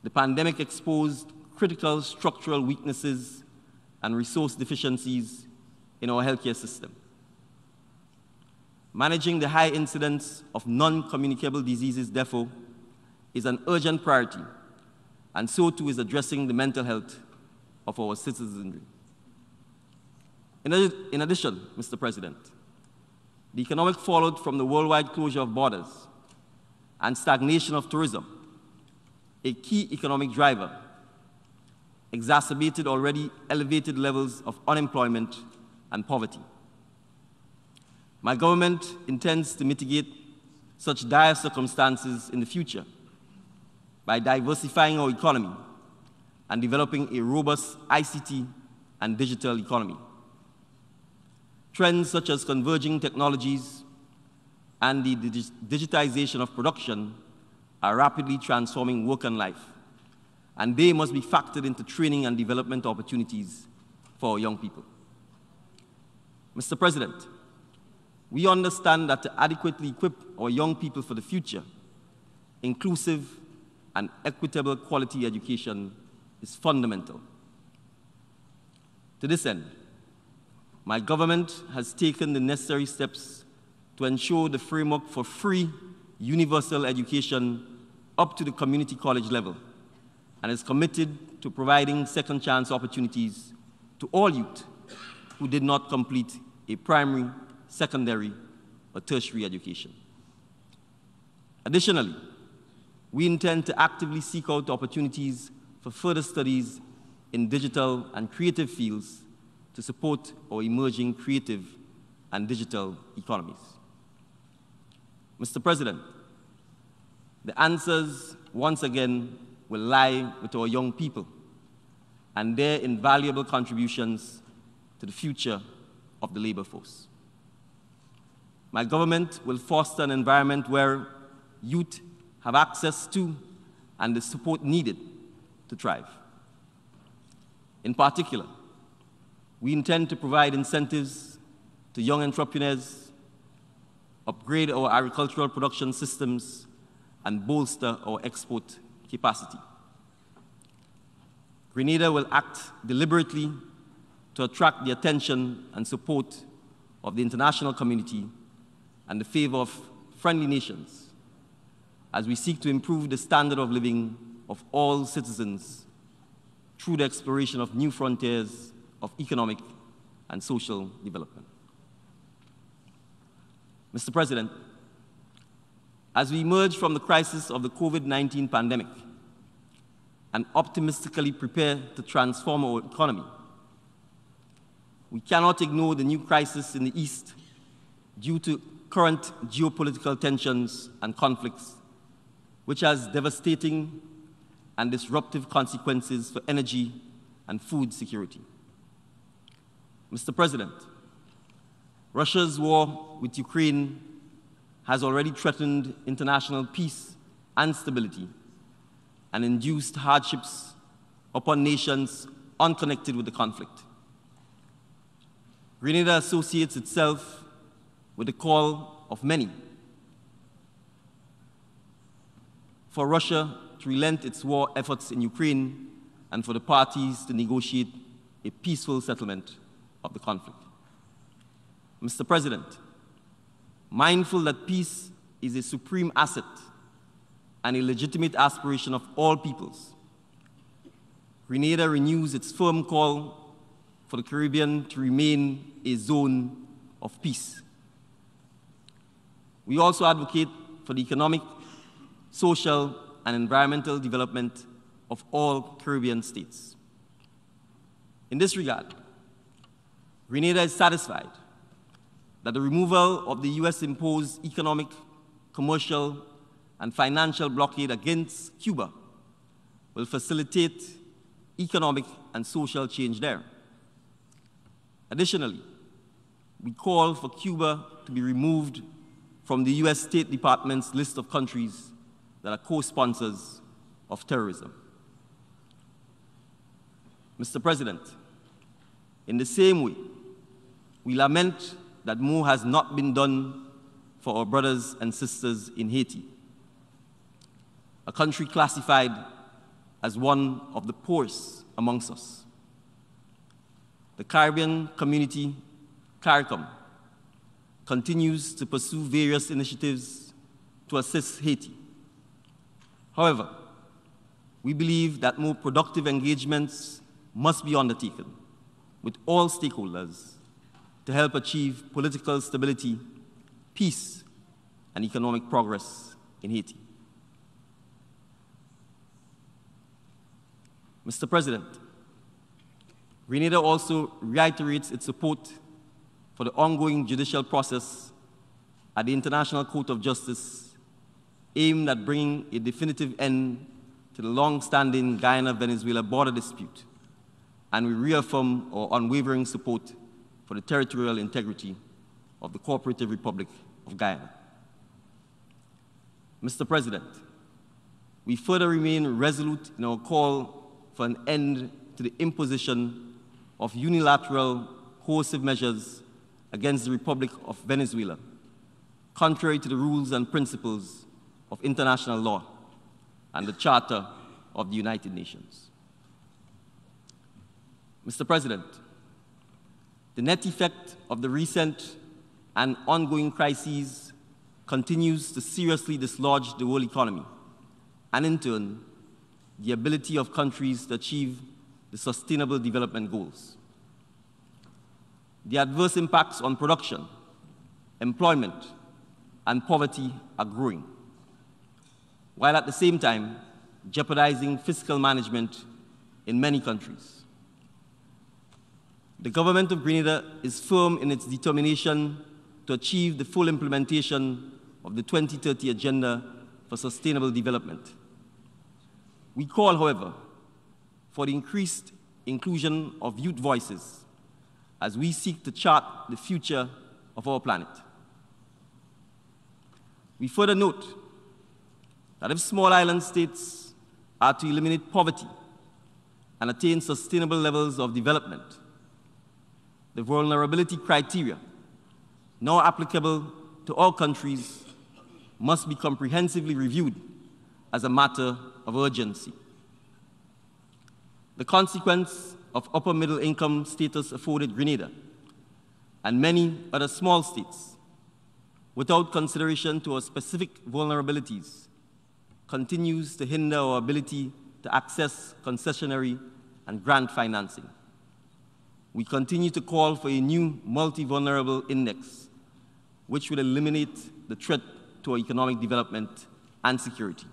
the pandemic exposed critical structural weaknesses and resource deficiencies in our healthcare system. Managing the high incidence of non-communicable diseases, therefore, is an urgent priority, and so too is addressing the mental health of our citizenry. In addition, Mr. President, the economic fallout from the worldwide closure of borders and stagnation of tourism, a key economic driver, exacerbated already elevated levels of unemployment and poverty. My government intends to mitigate such dire circumstances in the future by diversifying our economy and developing a robust ICT and digital economy. Trends such as converging technologies and the digitization of production are rapidly transforming work and life, and they must be factored into training and development opportunities for our young people. Mr. President, we understand that to adequately equip our young people for the future, inclusive and equitable quality education is fundamental. To this end, my government has taken the necessary steps to ensure the framework for free universal education up to the community college level and is committed to providing second chance opportunities to all youth who did not complete a primary, secondary, or tertiary education. Additionally, we intend to actively seek out opportunities for further studies in digital and creative fields to support our emerging creative and digital economies. Mr. President, the answers, once again, will lie with our young people and their invaluable contributions to the future of the labor force. My government will foster an environment where youth have access to and the support needed to thrive. In particular, we intend to provide incentives to young entrepreneurs, upgrade our agricultural production systems, and bolster our export capacity. Grenada will act deliberately to attract the attention and support of the international community and the favor of friendly nations as we seek to improve the standard of living of all citizens through the exploration of new frontiers of economic and social development. Mr. President, as we emerge from the crisis of the COVID-19 pandemic and optimistically prepare to transform our economy, we cannot ignore the new crisis in the East due to current geopolitical tensions and conflicts, which has devastating and disruptive consequences for energy and food security. Mr. President, Russia's war with Ukraine has already threatened international peace and stability and induced hardships upon nations unconnected with the conflict. Grenada associates itself with the call of many for Russia to relent its war efforts in Ukraine and for the parties to negotiate a peaceful settlement of the conflict. Mr. President, mindful that peace is a supreme asset and a legitimate aspiration of all peoples, Grenada renews its firm call for the Caribbean to remain a zone of peace. We also advocate for the economic, social, and environmental development of all Caribbean states. In this regard, Grenada is satisfied that the removal of the US-imposed economic, commercial, and financial blockade against Cuba will facilitate economic and social change there. Additionally, we call for Cuba to be removed from the US State Department's list of countries that are co-sponsors of terrorism. Mr. President, in the same way, we lament that more has not been done for our brothers and sisters in Haiti, a country classified as one of the poorest amongst us. The Caribbean community, CARICOM, continues to pursue various initiatives to assist Haiti. However, we believe that more productive engagements must be undertaken with all stakeholders to help achieve political stability, peace, and economic progress in Haiti. Mr. President, Grenada also reiterates its support for the ongoing judicial process at the International Court of Justice aimed at bringing a definitive end to the long-standing Guyana-Venezuela border dispute, and we reaffirm our unwavering support for the territorial integrity of the Cooperative Republic of Guyana. Mr. President, we further remain resolute in our call for an end to the imposition of unilateral coercive measures against the Republic of Venezuela, contrary to the rules and principles of international law and the Charter of the United Nations. Mr. President, the net effect of the recent and ongoing crises continues to seriously dislodge the world economy and in turn, the ability of countries to achieve the Sustainable Development Goals. The adverse impacts on production, employment, and poverty are growing, while at the same time jeopardizing fiscal management in many countries. The government of Grenada is firm in its determination to achieve the full implementation of the 2030 Agenda for Sustainable Development. We call, however, for the increased inclusion of youth voices as we seek to chart the future of our planet. We further note that if small island states are to eliminate poverty and attain sustainable levels of development, the vulnerability criteria now applicable to all countries must be comprehensively reviewed as a matter of urgency. The consequence of upper middle income status afforded Grenada and many other small states, without consideration to our specific vulnerabilities, continues to hinder our ability to access concessionary and grant financing. We continue to call for a new multi-vulnerable index, which will eliminate the threat to our economic development and security.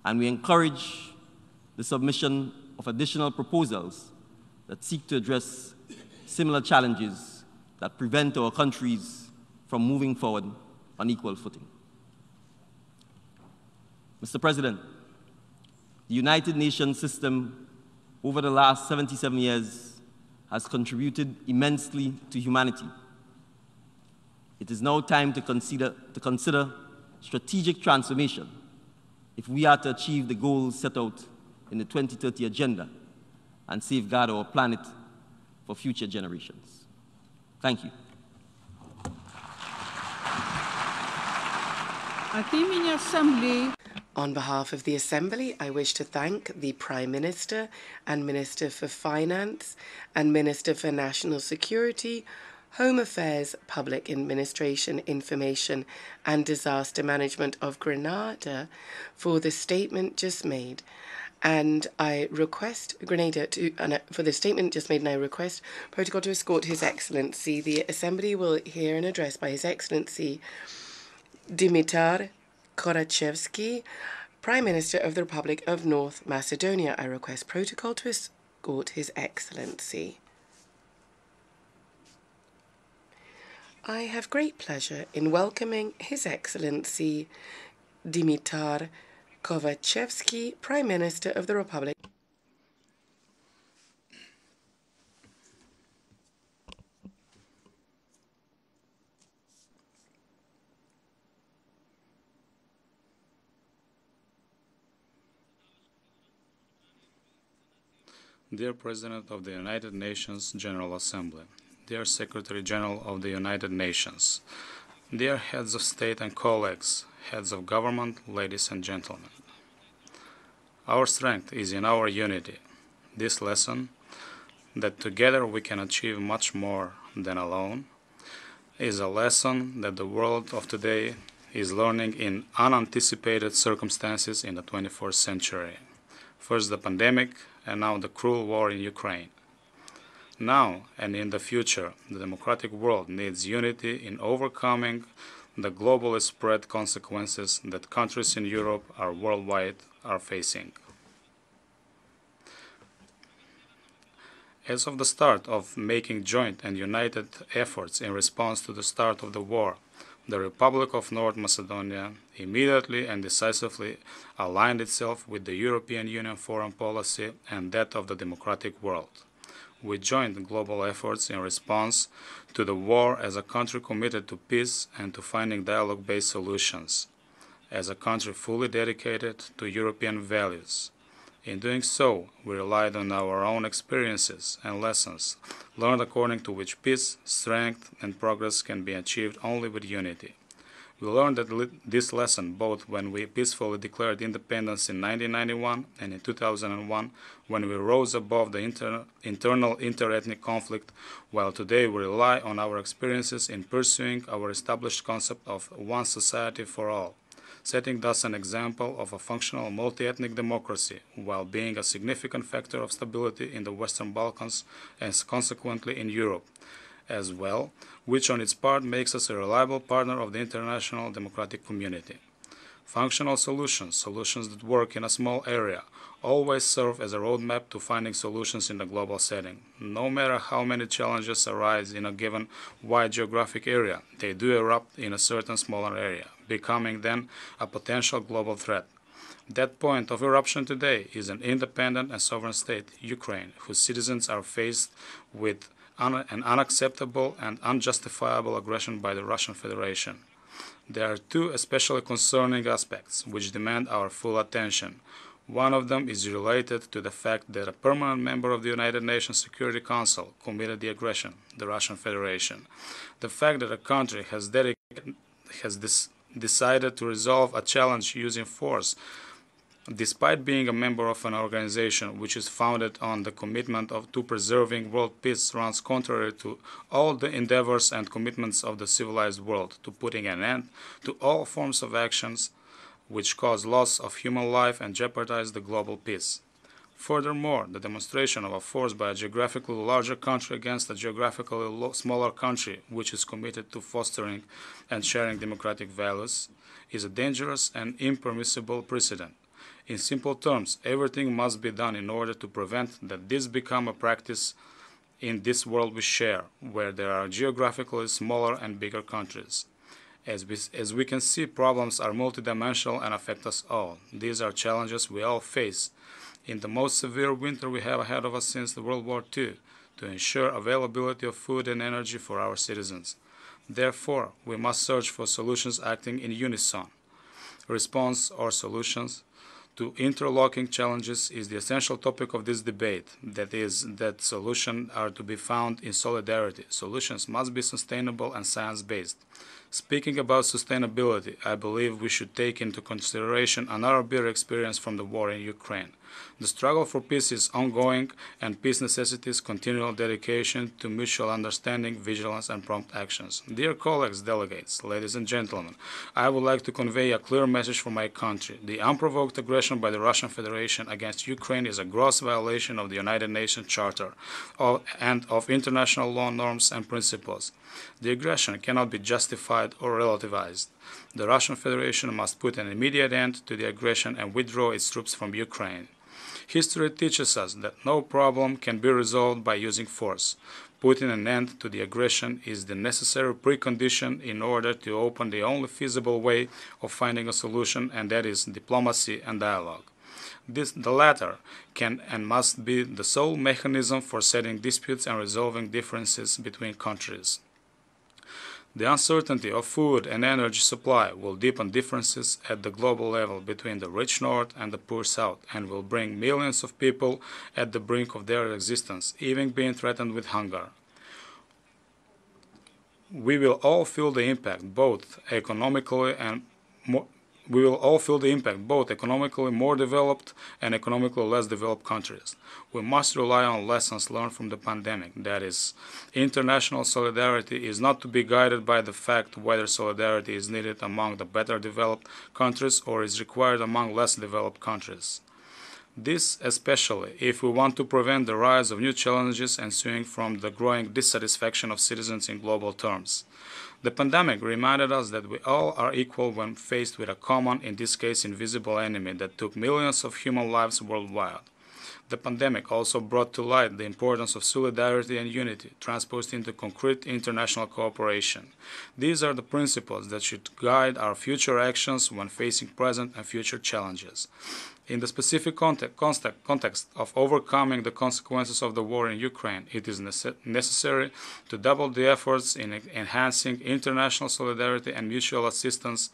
And we encourage the submission of additional proposals that seek to address similar challenges that prevent our countries from moving forward on equal footing. Mr. President, the United Nations system over the last 77 years has contributed immensely to humanity. It is now time to consider strategic transformation if we are to achieve the goals set out in the 2030 Agenda and safeguard our planet for future generations. Thank you. От имени Ассамблеи. On behalf of the Assembly, I wish to thank the Prime Minister and Minister for Finance and Minister for National Security, Home Affairs, Public Administration, Information and Disaster Management of Grenada for the statement just made. And I request for the statement just made, and I request Protocol to escort His Excellency. The Assembly will hear an address by His Excellency Dimitar Korachevsky, Prime Minister of the Republic of North Macedonia. I request Protocol to escort His Excellency. I have great pleasure in welcoming His Excellency Dimitar Korachevsky, Prime Minister of the Republic. Dear President of the United Nations General Assembly, dear Secretary General of the United Nations, dear heads of state and colleagues, heads of government, ladies and gentlemen. Our strength is in our unity. This lesson, that together we can achieve much more than alone, is a lesson that the world of today is learning in unanticipated circumstances in the 21st century. First the pandemic, and now the cruel war in Ukraine. Now and in the future, the democratic world needs unity in overcoming the globally spread consequences that countries in Europe or worldwide are facing. As of the start of making joint and united efforts in response to the start of the war, the Republic of North Macedonia immediately and decisively aligned itself with the European Union foreign policy and that of the democratic world. We joined global efforts in response to the war as a country committed to peace and to finding dialogue-based solutions, as a country fully dedicated to European values. In doing so, we relied on our own experiences and lessons, learned according to which peace, strength, and progress can be achieved only with unity. We learned this lesson both when we peacefully declared independence in 1991 and in 2001, when we rose above the internal inter-ethnic conflict, while today we rely on our experiences in pursuing our established concept of one society for all. setting thus an example of a functional multi-ethnic democracy, while being a significant factor of stability in the Western Balkans and consequently in Europe as well, which on its part makes us a reliable partner of the international democratic community. Functional solutions, solutions that work in a small area, always serve as a roadmap to finding solutions in the global setting. No matter how many challenges arise in a given wide geographic area, they do erupt in a certain smaller area, becoming then a potential global threat. That point of eruption today is an independent and sovereign state, Ukraine, whose citizens are faced with an unacceptable and unjustifiable aggression by the Russian Federation. There are two especially concerning aspects which demand our full attention. One of them is related to the fact that a permanent member of the United Nations Security Council committed the aggression, the Russian Federation. The fact that a country has decided to resolve a challenge using force, despite being a member of an organization which is founded on the commitment to preserving world peace, runs contrary to all the endeavors and commitments of the civilized world to putting an end to all forms of actions which cause loss of human life and jeopardize the global peace. Furthermore, the demonstration of a force by a geographically larger country against a geographically smaller country which is committed to fostering and sharing democratic values is a dangerous and impermissible precedent. In simple terms, everything must be done in order to prevent that this become a practice in this world we share, where there are geographically smaller and bigger countries. As we can see, problems are multidimensional and affect us all. These are challenges we all face in the most severe winter we have ahead of us since World War II, to ensure availability of food and energy for our citizens. Therefore, we must search for solutions acting in unison. Response or solutions to interlocking challenges is the essential topic of this debate. That is, that solutions are to be found in solidarity. Solutions must be sustainable and science-based. Speaking about sustainability, I believe we should take into consideration another bitter experience from the war in Ukraine. The struggle for peace is ongoing, and peace necessitates continual dedication to mutual understanding, vigilance, and prompt actions. Dear colleagues, delegates, ladies and gentlemen, I would like to convey a clear message for my country. The unprovoked aggression by the Russian Federation against Ukraine is a gross violation of the United Nations Charter and of international law norms and principles. The aggression cannot be justified or relativized. The Russian Federation must put an immediate end to the aggression and withdraw its troops from Ukraine. History teaches us that no problem can be resolved by using force. Putting an end to the aggression is the necessary precondition in order to open the only feasible way of finding a solution, and that is diplomacy and dialogue. The latter can and must be the sole mechanism for settling disputes and resolving differences between countries. The uncertainty of food and energy supply will deepen differences at the global level between the rich North and the poor South, and will bring millions of people at the brink of their existence, even being threatened with hunger. We will all feel the impact, both economically more developed and economically less developed countries. We must rely on lessons learned from the pandemic. That is, international solidarity is not to be guided by the fact whether solidarity is needed among the better developed countries or is required among less developed countries. This especially if we want to prevent the rise of new challenges ensuing from the growing dissatisfaction of citizens in global terms. The pandemic reminded us that we all are equal when faced with a common, in this case invisible enemy that took millions of human lives worldwide. The pandemic also brought to light the importance of solidarity and unity, transposed into concrete international cooperation. These are the principles that should guide our future actions when facing present and future challenges. In the specific context of overcoming the consequences of the war in Ukraine, it is necessary to double the efforts in enhancing international solidarity and mutual assistance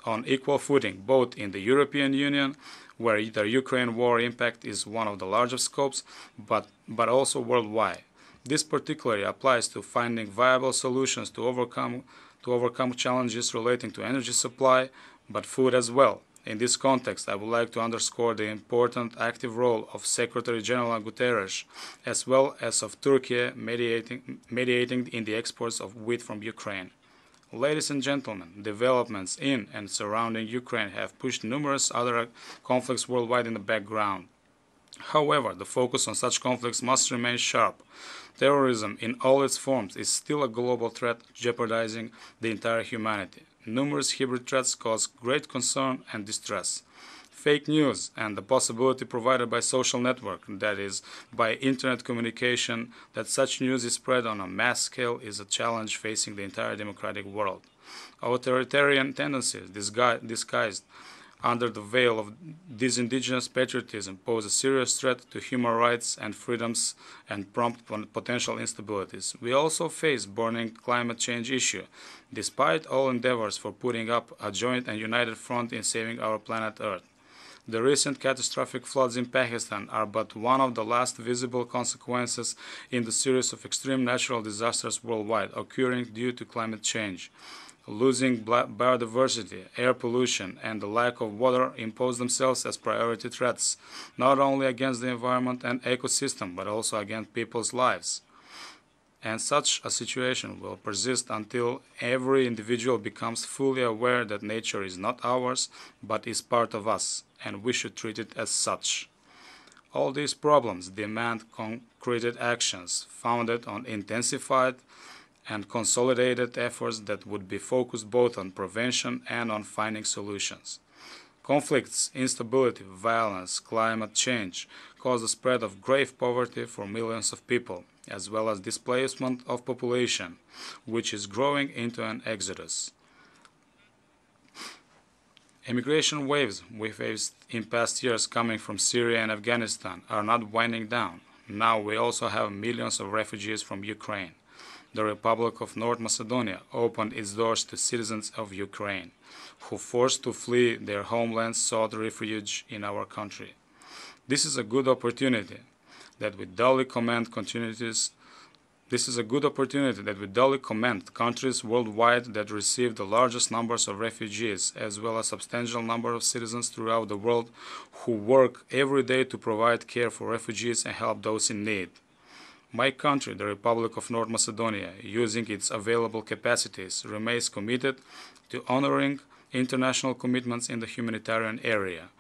on equal footing, both in the European Union, where the Ukraine war impact is one of the largest scopes, but also worldwide. This particularly applies to finding viable solutions to overcome challenges relating to energy supply, but food as well. In this context, I would like to underscore the important active role of Secretary General Guterres, as well as of Turkey mediating in the exports of wheat from Ukraine. Ladies and gentlemen, developments in and surrounding Ukraine have pushed numerous other conflicts worldwide in the background. However, the focus on such conflicts must remain sharp. Terrorism in all its forms is still a global threat jeopardizing the entire humanity. Numerous hybrid threats cause great concern and distress. Fake news and the possibility provided by social network, that is, by internet communication, that such news is spread on a mass scale is a challenge facing the entire democratic world. Authoritarian tendencies disguised under the veil of disindigenous patriotism pose a serious threat to human rights and freedoms and prompt potential instabilities. We also face burning climate change issue, despite all endeavors for putting up a joint and united front in saving our planet Earth. The recent catastrophic floods in Pakistan are but one of the last visible consequences in the series of extreme natural disasters worldwide occurring due to climate change. Losing biodiversity, air pollution, and the lack of water impose themselves as priority threats, not only against the environment and ecosystem, but also against people's lives. And such a situation will persist until every individual becomes fully aware that nature is not ours, but is part of us, and we should treat it as such. All these problems demand concrete actions founded on intensified and consolidated efforts that would be focused both on prevention and on finding solutions. Conflicts, instability, violence, climate change cause the spread of grave poverty for millions of people, as well as displacement of population, which is growing into an exodus. Immigration waves we faced in past years coming from Syria and Afghanistan are not winding down. Now we also have millions of refugees from Ukraine. The Republic of North Macedonia opened its doors to citizens of Ukraine, who forced to flee their homelands sought refuge in our country. This is a good opportunity that we duly commend countries worldwide that receive the largest numbers of refugees, as well as a substantial number of citizens throughout the world who work every day to provide care for refugees and help those in need. My country, the Republic of North Macedonia, using its available capacities, remains committed to honoring international commitments in the humanitarian area.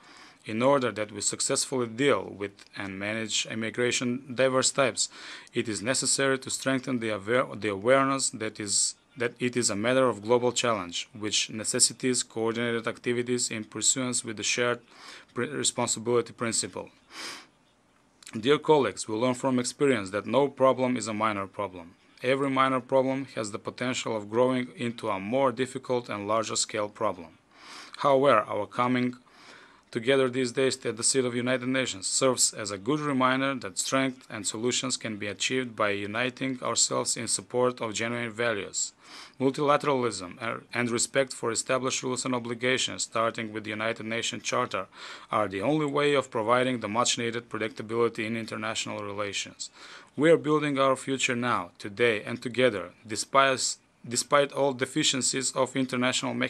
In order that we successfully deal with and manage immigration diverse types, it is necessary to strengthen the awareness that it is a matter of global challenge, which necessitates coordinated activities in pursuance with the shared responsibility principle. Dear colleagues, we learn from experience that no problem is a minor problem. Every minor problem has the potential of growing into a more difficult and larger scale problem. However, our coming together these days at the seat of United Nations serves as a good reminder that strength and solutions can be achieved by uniting ourselves in support of genuine values. Multilateralism and respect for established rules and obligations, starting with the United Nations Charter, are the only way of providing the much-needed predictability in international relations. We are building our future now, today, and together, despite all deficiencies of international mechanisms.